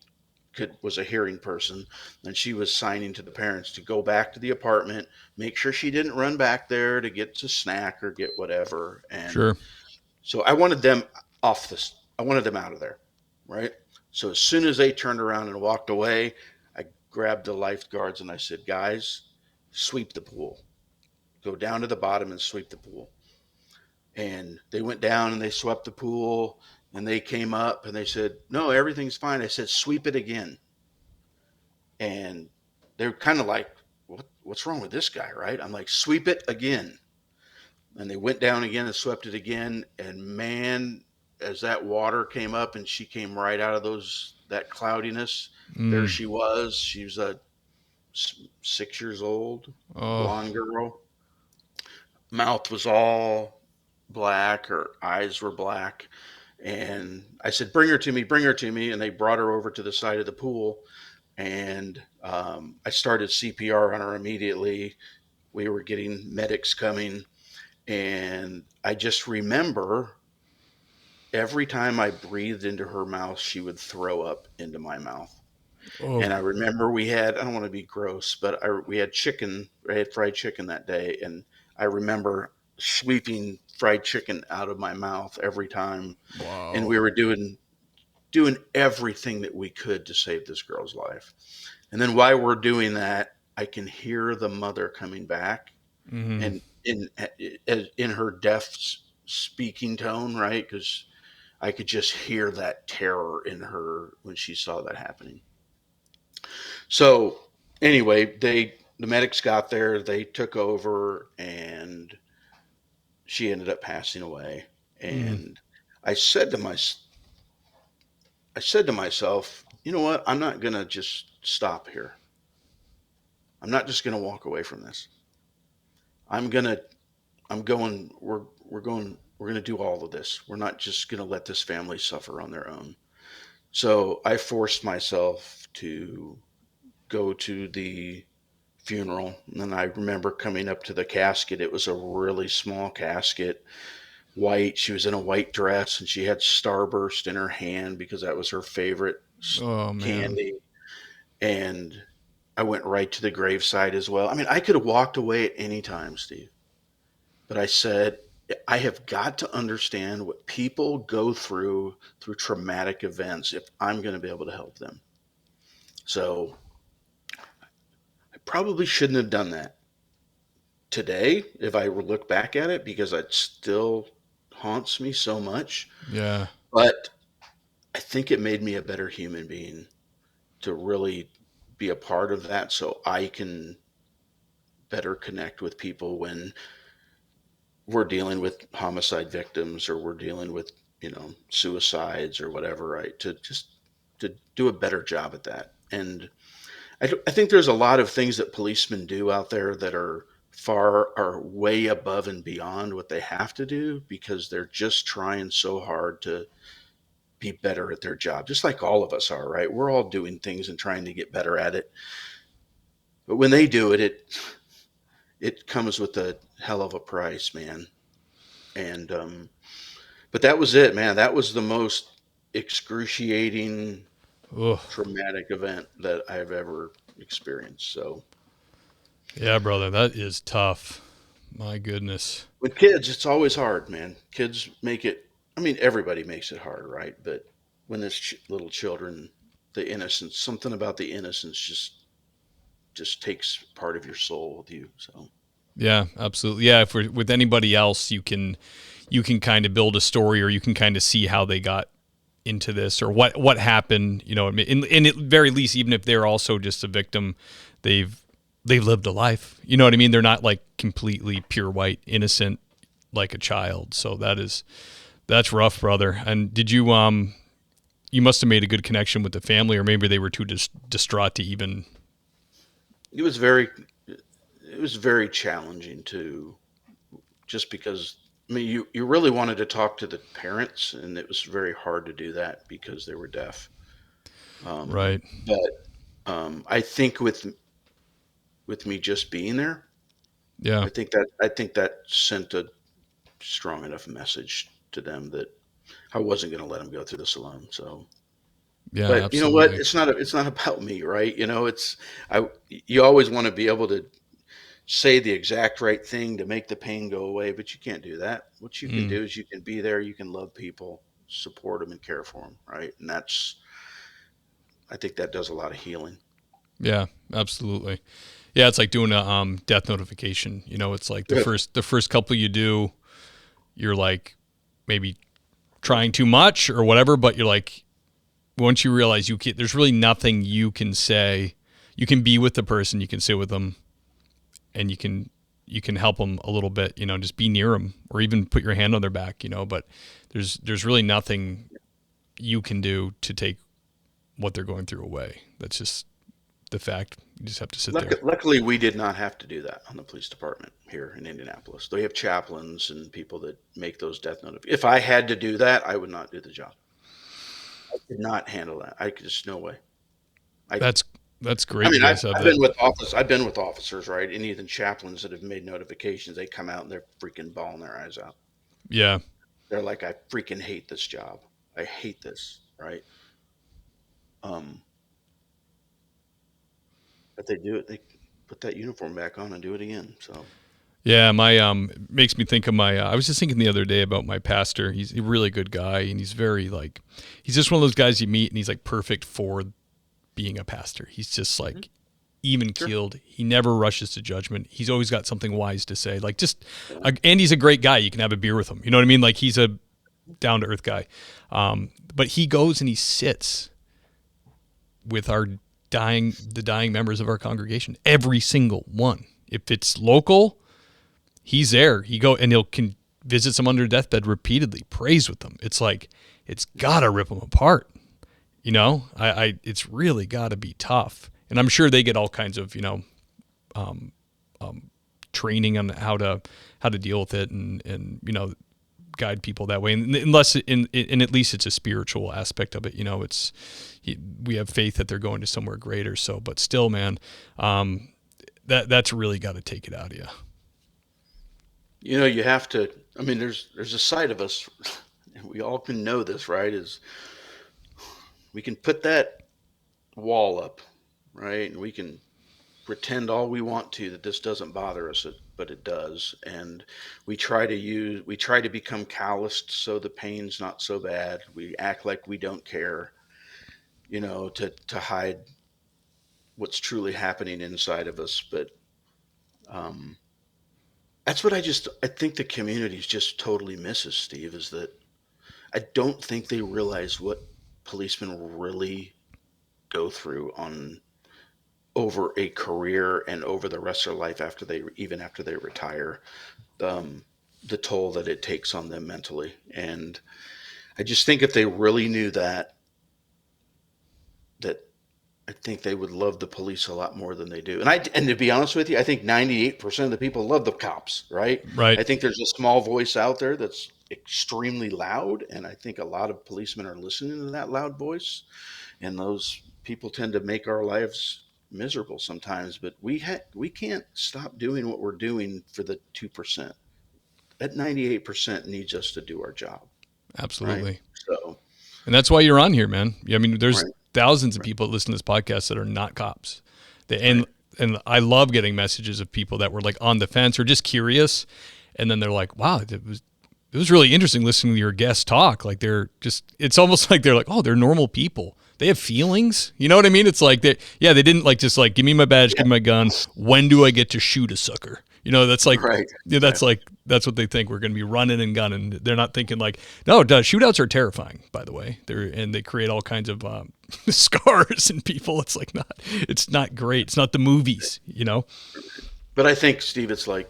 was a hearing person, and she was signing to the parents to go back to the apartment, make sure she didn't run back there to get a snack or get whatever. And Sure. so I wanted them I wanted them out of there, right? So as soon as they turned around and walked away, I grabbed the lifeguards and I said, guys, sweep the pool. Go down to the bottom and sweep the pool. And they went down and they swept the pool, and they came up and they said, no, everything's fine. I said, sweep it again. And they're kind of like, what's wrong with this guy, right? I'm like, sweep it again. And they went down again and swept it again. And man, as that water came up and she came right out of that cloudiness, there Mm. she was. She was a 6 years old Oh. blonde girl. Mouth was all black. Her eyes were black. And I said, bring her to me, bring her to me. And they brought her over to the side of the pool. And I started CPR on her immediately. We were getting medics coming. And I just remember every time I breathed into her mouth, she would throw up into my mouth. Oh, And I remember we had, I don't want to be gross, but we had chicken, I had fried chicken that day. And I remember sweeping fried chicken out of my mouth every time. And wow. we were doing everything that we could to save this girl's life. And then while we're doing that, I can hear the mother coming back, Mm-hmm. and in her deaf speaking tone, right? Because I could just hear that terror in her when she saw that happening. So anyway, the medics got there, they took over, and she ended up passing away. Mm. And I said to my I said to myself, you know what? I'm not going to just stop here. I'm not just going to walk away from this. I'm going to, I'm going, we're going to do all of this. We're not just going to let this family suffer on their own. So I forced myself to go to the funeral. And I remember coming up to the casket. It was a really small casket, white. She was in a white dress and she had Starburst in her hand because that was her favorite Oh man. candy. And I went right to the graveside as well. I mean, I could have walked away at any time, Steve, but I said, I have got to understand what people go through traumatic events if I'm going to be able to help them. So I probably shouldn't have done that today if I look back at it because it still haunts me so much. Yeah. But I think it made me a better human being to really be a part of that so I can better connect with people when we're dealing with homicide victims or we're dealing with, suicides or whatever, right? To just to do a better job at that. And I think there's a lot of things that policemen do out there that are way above and beyond what they have to do because they're just trying so hard to be better at their job, just like all of us are, right? We're all doing things and trying to get better at it. But when they do it, it comes with a hell of a price, man. And but that was it, man. That was the most excruciating, Oh, traumatic event that I've ever experienced. So yeah, brother. That is tough. My goodness. with kids, it's always hard, man. Kids make it. I mean, everybody makes it hard, right? But when there's little children, the innocence, something about the innocence, just takes part of your soul with you. So Yeah, absolutely. Yeah, if we're with anybody else, you can kind of build a story, or you can kind of see how they got into this, or what happened. You know, in at very least, even if they're also just a victim, they've they've lived a life. You know what I mean? They're not like completely pure white innocent like a child. So that's rough, brother. And did you must have made a good connection with the family, or maybe they were too distraught to even. it was very, it was very challenging to just because. I mean, you really wanted to talk to the parents, and it was very hard to do that because they were deaf. Right. But I think with me just being there, Yeah. I think that sent a strong enough message to them that I wasn't going to let them go through this alone. So, Yeah. but you know what? Absolutely. It's not about me, right? You always want to be able to say the exact right thing to make the pain go away, but you can't do that. What you can Mm. do is you can be there, you can love people, support them, and care for them, right? And I think that does a lot of healing. Yeah. Absolutely. Yeah. It's like doing a death notification. You know, it's like the Good. first couple you do, you're like maybe trying too much or whatever, but you're like once you realize there's really nothing you can say. You can be with the person, you can sit with them, and you can help them a little bit. You know, just be near them, or even put your hand on their back. You know, but there's really nothing you can do to take what they're going through away. That's just the fact. You just have to sit there. Luckily, we did not have to do that on the police department here in Indianapolis. They have chaplains and people that make those death notifications. If I had to do that, I would not do the job. I could not handle that. I could just no way. That's great. I mean, You guys have I've that. been with officers, right? And even chaplains that have made notifications, they come out and they're freaking bawling their eyes out. Yeah. They're like, I freaking hate this job. I hate this, right? But they do it. They put that uniform back on and do it again. So. Yeah, my makes me think of my. I was just thinking the other day about my pastor. He's a really good guy, and he's very like, he's just one of those guys you meet, and he's like perfect for being a pastor. He's just like even keeled. Sure. He never rushes to judgment. He's always got something wise to say. Like and he's a great guy. You can have a beer with him. You know what I mean? Like he's a down to earth guy. But he goes and he sits with the dying members of our congregation. Every single one. If it's local, he's there. He'll visit some under deathbed repeatedly, prays with them. It's like, it's gotta rip them apart. You know, it's really gotta be tough. And I'm sure they get all kinds of, training on how to deal with it and guide people that way. And unless in at least it's a spiritual aspect of it. You know, we have faith that they're going to somewhere greater. So, but still, man, that's really got to take it out of you. You know, you have to. I mean, there's a side of us, and we all can know this, right? Is we can put that wall up, right, and we can pretend all we want to that this doesn't bother us, but it does. And we try to become calloused so the pain's not so bad. We act like we don't care, to hide what's truly happening inside of us. But that's what I think the community's just totally misses, Steve, is that I don't think they realize what policemen really go through over a career and over the rest of their life after they retire, the toll that it takes on them mentally. And I just think if they really knew that I think they would love the police a lot more than they do. And to be honest with you, I think 98% of the people love the cops, right? Right. I think there's a small voice out there that's extremely loud, and I think a lot of policemen are listening to that loud voice, and those people tend to make our lives miserable sometimes. But we can't stop doing what we're doing for the 2%. That 98% needs us to do our job. Absolutely. Right? So, and that's why you're on here, man. I mean, there's thousands of people that listen to this podcast that are not cops. And I love getting messages of people that were like on the fence or just curious, and then they're like, "Wow, it was really interesting listening to your guests talk." Like it's almost like they're like, "Oh, they're normal people. They have feelings." You know what I mean? It's like they didn't like just like, give me my badge, give me my gun. When do I get to shoot a sucker? You know, that's like, that's what they think. We're going to be running and gunning. They're not thinking like, no, shootouts are terrifying, by the way. They create all kinds of scars in people. It's like it's not great. It's not the movies, you know? But I think, Steve, it's like,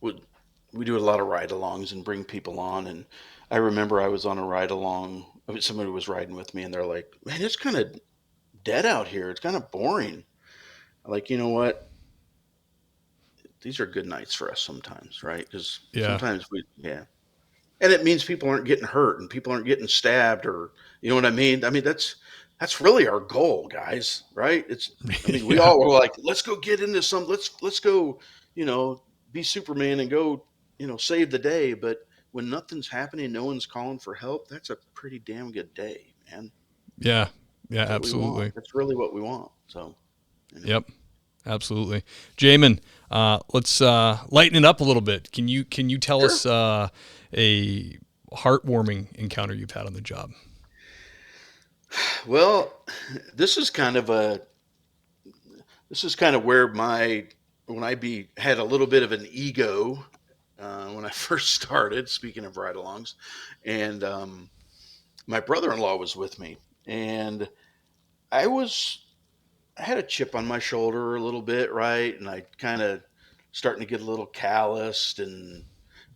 we do a lot of ride-alongs and bring people on. And I remember I was on a ride-along. Somebody was riding with me and they're like, "Man, it's kind of dead out here. It's kind of boring." I'm like, you know what? These are good nights for us sometimes, right? Because sometimes and it means people aren't getting hurt and people aren't getting stabbed, or you know what I mean? I mean, that's really our goal, guys, right? We all were like, let's go get into let's go, be Superman and go, save the day. But when nothing's happening, no one's calling for help, that's a pretty damn good day, man. Yeah. Yeah, absolutely. That's really what we want. So, Yep. Absolutely. Jamon, let's lighten it up a little bit. Can you tell us a heartwarming encounter you've had on the job? Well, this is kind of where when I had a little bit of an ego when I first started, speaking of ride-alongs, and my brother-in-law was with me, and I had a chip on my shoulder a little bit, right? And I kind of starting to get a little calloused, and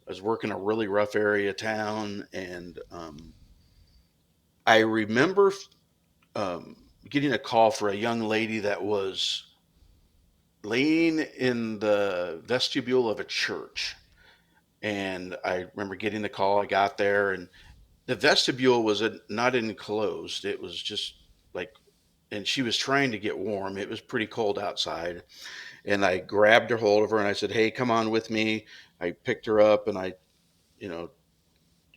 I was working a really rough area of town. And I remember getting a call for a young lady that was laying in the vestibule of a church. And I remember getting the call. I got there, and the vestibule was not enclosed. It was just like, and she was trying to get warm. It was pretty cold outside. And I grabbed her hold of her and I said, "Hey, come on with me." I picked her up and you know,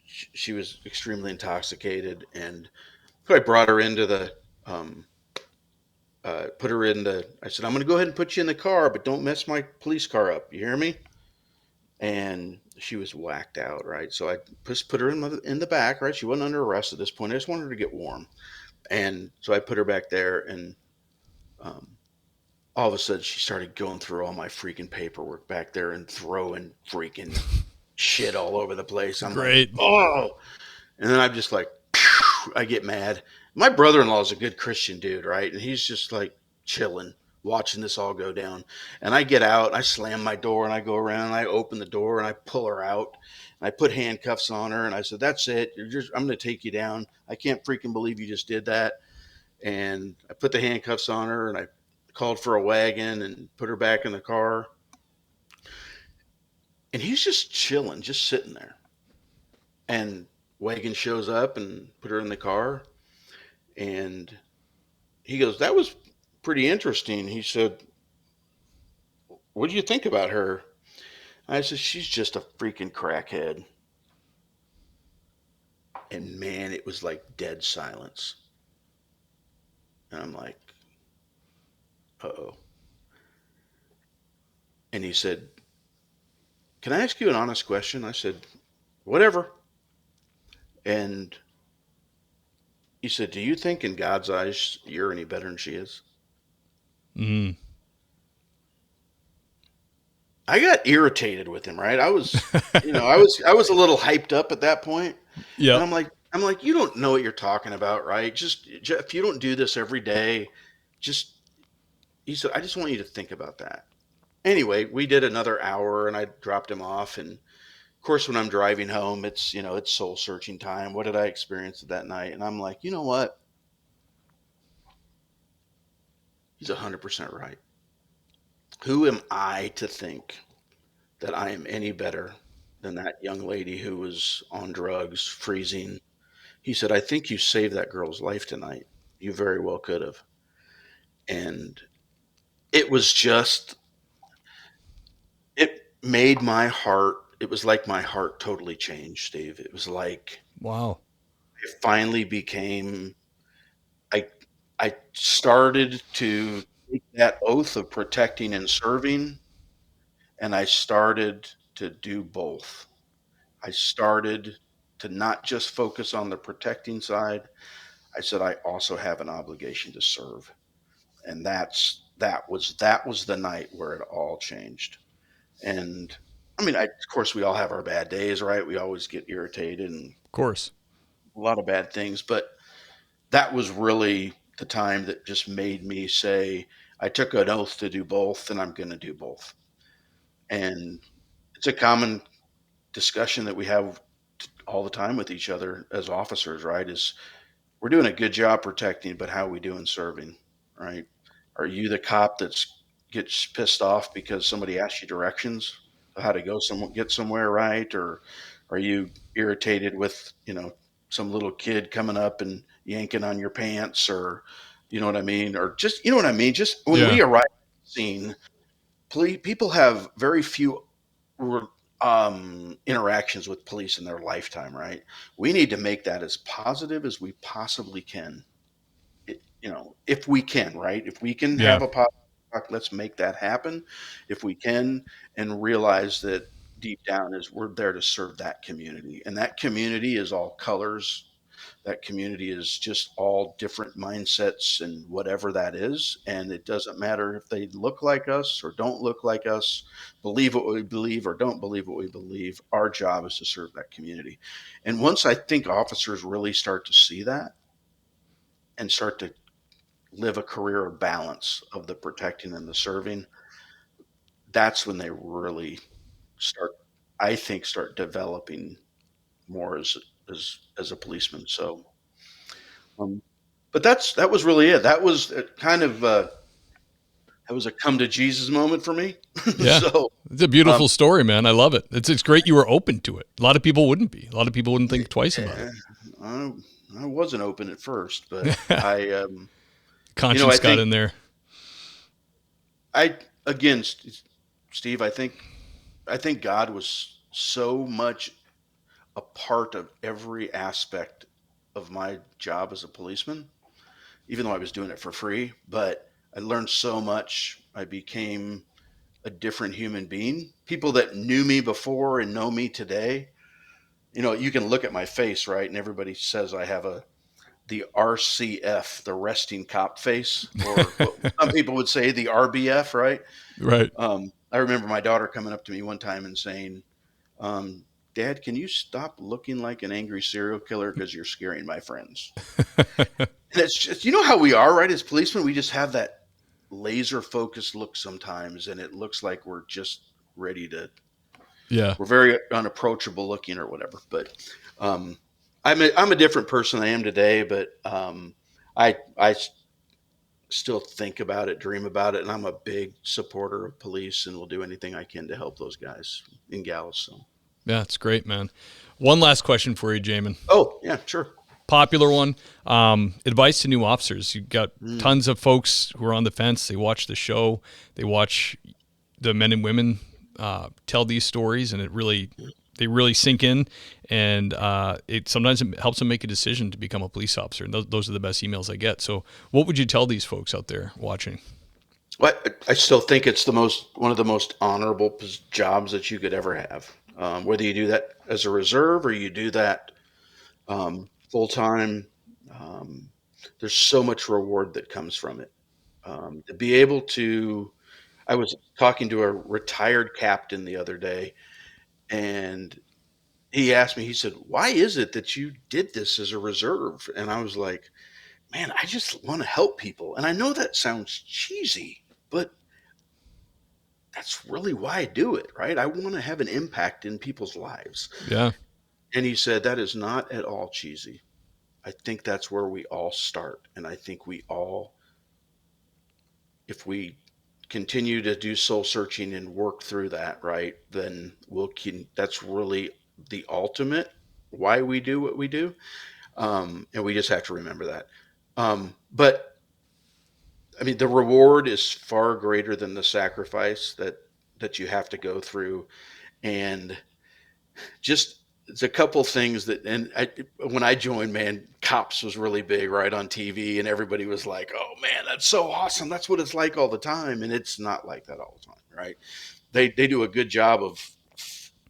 she was extremely intoxicated. And so I brought her into um, put her in I said, "I'm going to go ahead and put you in the car, but don't mess my police car up. You hear me?" And she was whacked out, right? So I just put her in the back, right? She wasn't under arrest at this point. I just wanted her to get warm. And so I put her back there, and um, all of a sudden she started going through all my freaking paperwork back there and throwing freaking shit all over the place. I'm like, Great. oh, and then I'm just like, I get mad. My brother-in-law is a good Christian dude, right? And he's just like chilling, watching this all go down. And I get out, I slam my door, and I go around, and I open the door, and I pull her out, and I put handcuffs on her, and I said, "That's it. I'm going to take you down. I can't freaking believe you just did that." And I put the handcuffs on her, and I called for a wagon and put her back in the car. And he's just chilling, just sitting there. And wagon shows up and put her in the car. And he goes, "That was pretty interesting." He said, "What do you think about her?" I said, "She's just a freaking crackhead." And man, it was like dead silence. And I'm like, uh-oh. And he said, "Can I ask you an honest question?" I said, "Whatever." And he said, "Do you think in God's eyes you're any better than she is?" Mm. I got irritated with him, right? I was a little hyped up at that point, and Yep. I'm like, "You don't know what you're talking about, right? Just if you don't do this every day, just." He said, "I just want you to think about that." Anyway, we did another hour, and I dropped him off. And of course, when I'm driving home, it's soul searching time. What did I experience that night? And I'm like, you know what? He's 100% right. Who am I to think that I am any better than that young lady who was on drugs, freezing? He said, "I think you saved that girl's life tonight. You very well could have." And it was just, it made my heart, it was like my heart totally changed, Steve. It was like Wow. it finally became, I, I started to take that oath of protecting and serving, and I started to do both. I started to not just focus on the protecting side. I said I also have an obligation to serve. And that was the night where it all changed. And I mean, of course we all have our bad days, right? We always get irritated and Of course. a lot of bad things, but that was really the time that just made me say I took an oath to do both, and I'm going to do both. And it's a common discussion that we have all the time with each other as officers, right? Is we're doing a good job protecting, but how are we doing serving, right? Are you the cop that's gets pissed off because somebody asks you directions of how to go get somewhere, right? Or are you irritated with, some little kid coming up and yanking on your pants, or you know what I mean? Or just, you know what I mean? Just when Yeah. we arrive at the scene, people have very few interactions with police in their lifetime, right? We need to make that as positive as we possibly can. If we can, right? If we can Yeah. have a positive talk, let's make that happen. If we can, and realize that deep down is we're there to serve that community, and that community is all colors. That community is just all different mindsets and whatever that is. And it doesn't matter if they look like us or don't look like us, believe what we believe or don't believe what we believe. Our job is to serve that community. And once I think officers really start to see that and start to live a career of balance of the protecting and the serving, that's when they really start, I think, start developing more as a policeman. So, But that was really it. That was kind of that was a come to Jesus moment for me. Yeah. So It's a um, beautiful story, man. I love it. It's great you were open to it. A lot of people wouldn't be. A lot of people wouldn't think twice about yeah, it. I, I wasn't open at first, but I I Conscience got think in there. I again, Steve, I think God was so much a part of every aspect of my job as a policeman, even though I was doing it for free. But I learned so much. I became a different human being. People that knew me before and know me today, you can look at my face, right? And everybody says I have the RCF, the resting cop face, or what some people would say the RBF, right? Right. I remember my daughter coming up to me one time and saying, um, Dad, can you stop looking like an angry serial killer because you're scaring my friends? And it's just, how we are, right? As policemen, we just have that laser focused look sometimes, and it looks like we're just ready to, Yeah. we're very unapproachable looking or whatever. But um, I'm a different person than I am today, but I still think about it, dream about it, and I'm a big supporter of police and will do anything I can to help those guys and gals. So. Yeah, it's great, man. One last question for you, Jamin. Oh, yeah, sure. Popular one. Advice to new officers. You've got Mm. tons of folks who are on the fence. They watch the show. They watch the men and women tell these stories, and they really sink in. And sometimes it helps them make a decision to become a police officer. And those are the best emails I get. So, what would you tell these folks out there watching? Well, I still think it's one of the most honorable jobs that you could ever have. Whether you do that as a reserve or you do that full time, um, there's so much reward that comes from it. To be able to, I was talking to a retired captain the other day, and he asked me, he said, "Why is it that you did this as a reserve?" And I was like, "Man, I just want to help people." And I know that sounds cheesy, but that's really why I do it, right? I want to have an impact in people's lives. Yeah. And he said, that is not at all cheesy. I think that's where we all start. And I think we all, if we continue to do soul searching and work through that, right, then that's really the ultimate why we do what we do. And we just have to remember that. But I mean, the reward is far greater than the sacrifice that you have to go through. And just it's a couple things when I joined, man, cops was really big, right, on TV, and everybody was like, "Oh man, that's so awesome! That's what it's like all the time," and it's not like that all the time, right? They do a good job of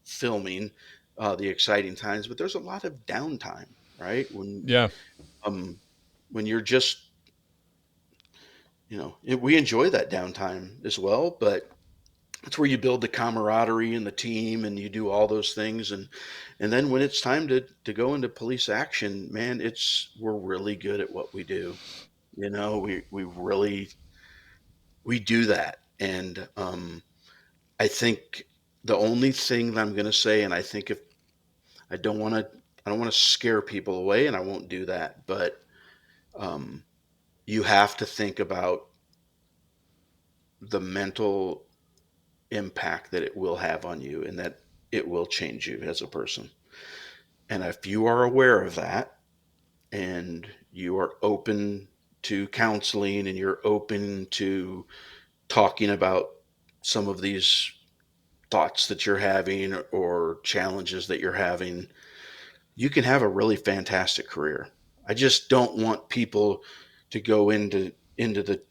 filming the exciting times, but there's a lot of downtime, right? Yeah. Um, when you're just, we enjoy that downtime as well, but it's where you build the camaraderie and the team and you do all those things, and then when it's time to go into police action, man, we're really good at what we do. We really we do that. And I think the only thing that I'm going to say, and I think if I don't want to I don't want to scare people away, and I won't do that, but um you have to think about the mental impact that it will have on you, and that it will change you as a person. And if you are aware of that, and you are open to counseling, and you're open to talking about some of these thoughts that you're having or challenges that you're having, you can have a really fantastic career. I just don't want people to go into the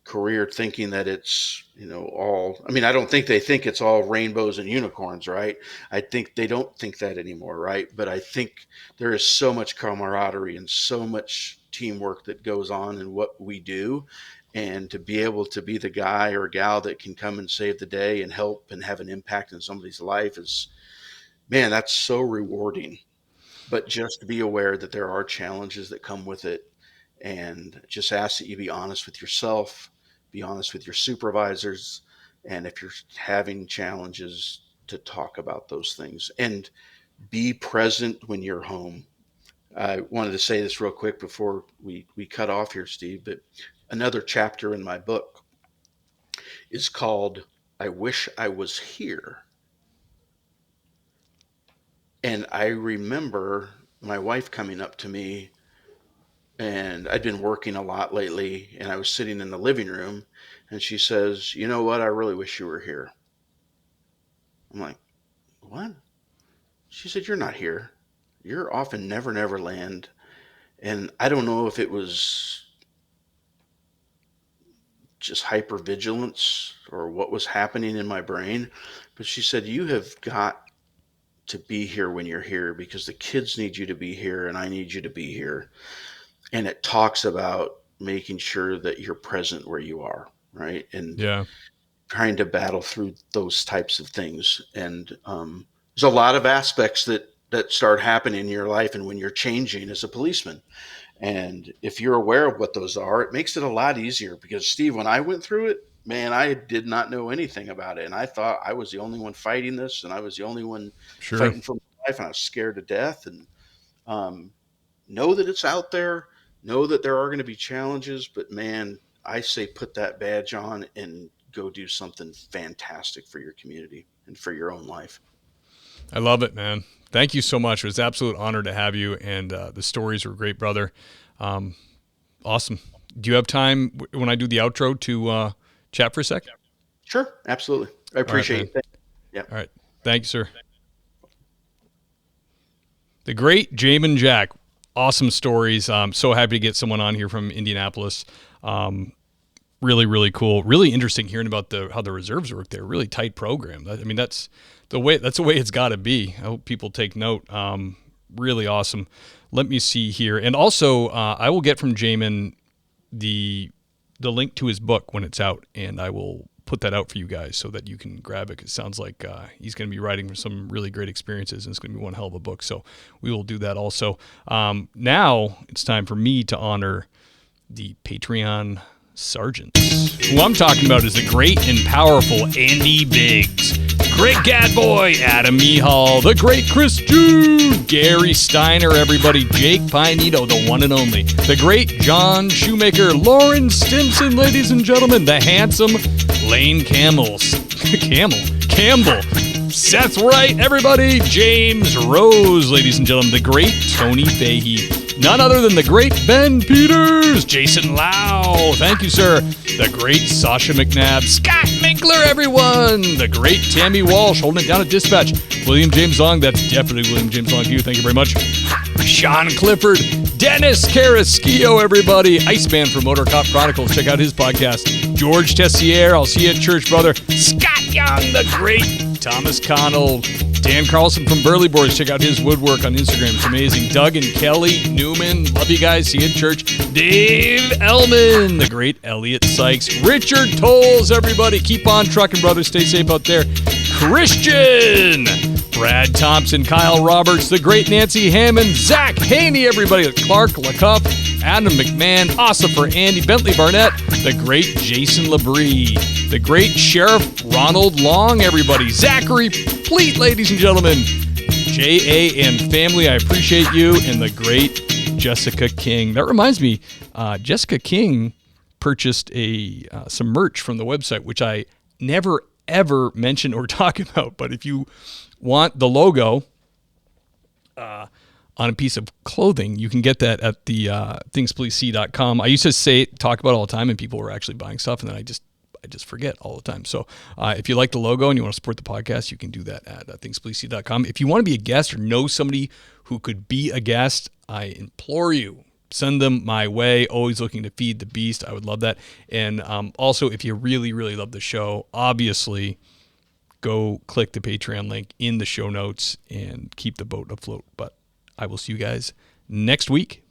career thinking that it's, all, I mean, I don't think they think it's all rainbows and unicorns, right? I think they don't think that anymore, right? But I think there is so much camaraderie and so much teamwork that goes on in what we do. And to be able to be the guy or gal that can come and save the day and help and have an impact in somebody's life is, man, that's so rewarding. But just be aware that there are challenges that come with it, and just ask that you be honest with yourself, be honest with your supervisors, and if you're having challenges, to talk about those things and be present when you're home. I wanted to say this real quick before we cut off here, Steve, but another chapter in my book is called I Wish I Was Here. And I remember my wife coming up to me, and I'd been working a lot lately, and I was sitting in the living room, and she says, "You know what? I really wish you were here." I'm like, "What?" She said, "You're not here. You're off in Never Never Land." And I don't know if it was just hypervigilance or what was happening in my brain, but she said, "You have got to be here when you're here because the kids need you to be here and I need you to be here." And it talks about making sure that you're present where you are, right? And Yeah. trying to battle through those types of things. And there's a lot of aspects that start happening in your life and when you're changing as a policeman. And if you're aware of what those are, it makes it a lot easier because, Steve, when I went through it, man, I did not know anything about it. And I thought I was the only one fighting this and I was the only one Sure. fighting for my life, and I was scared to death. And know that it's out there, know that there are going to be challenges, but man, I say put that badge on and go do something fantastic for your community and for your own life. I love it, man. Thank you so much. It was an absolute honor to have you, and the stories were great, brother. Awesome. Do you have time when I do the outro to chat for a sec? Sure, absolutely. I appreciate it. Yeah. All right. Thank you, sir. The great Jamon Jack. Awesome stories. I'm so happy to get someone on here from Indianapolis. Really, really cool. Really interesting hearing about how the reserves work there. Really tight program. I mean, that's the way it's got to be. I hope people take note. Really awesome. Let me see here. And also, I will get from Jamon the link to his book when it's out, and I will put that out for you guys so that you can grab it. It sounds like he's going to be writing some really great experiences, and it's going to be one hell of a book. So we will do that also. Now it's time for me to honor the Patreon sergeants. Who I'm talking about is the great and powerful Andy Biggs, great Gadboy Adam Mihal, the great Chris Jude, Gary Steiner, everybody, Jake Pinedo, the one and only, the great John Shoemaker, Lauren Stimson, ladies and gentlemen, the handsome Lane Campbell, Seth Wright, everybody, James Rose, ladies and gentlemen, the great Tony Fahey, none other than the great Ben Peters, Jason Lau, thank you, sir, the great Sasha McNabb, Scott Minkler, everyone, the great Tammy Walsh, holding it down at dispatch, William James Long, that's definitely William James Long to you, thank you very much, Sean Clifford, Dennis Carrasquillo, everybody, Iceman from Motor Cop Chronicles, check out his podcast, George Tessier, I'll see you at church, brother, Scott Young, the great Thomas Connell, Dan Carlson from Burley Boys, check out his woodwork on Instagram, it's amazing, Doug and Kelly Newman, love you guys, see you at church, Dave Ellman, the great Elliot Sykes, Richard Tolles, everybody, keep on trucking, brother, stay safe out there, Christian, Brad Thompson, Kyle Roberts, the great Nancy Hammond, Zach Haney, everybody, Clark LaCuff, Adam McMahon, Ossifer Andy, Bentley Barnett, the great Jason Labrie, the great Sheriff Ronald Long, everybody, Zachary Pleat, ladies and gentlemen, J.A. and family, I appreciate you, and the great Jessica King. That reminds me, Jessica King purchased some merch from the website, which I never, ever mention or talk about, but if you want the logo on a piece of clothing, you can get that at the thingspolicec.com. I used to talk about it all the time, and people were actually buying stuff, and then I just forget all the time. So if you like the logo and you want to support the podcast, you can do that at thingspolicec.com. If you want to be a guest or know somebody who could be a guest, I implore you, send them my way. Always looking to feed the beast. I would love that. And also, if you really, really love the show, obviously, go click the Patreon link in the show notes and keep the boat afloat. But I will see you guys next week.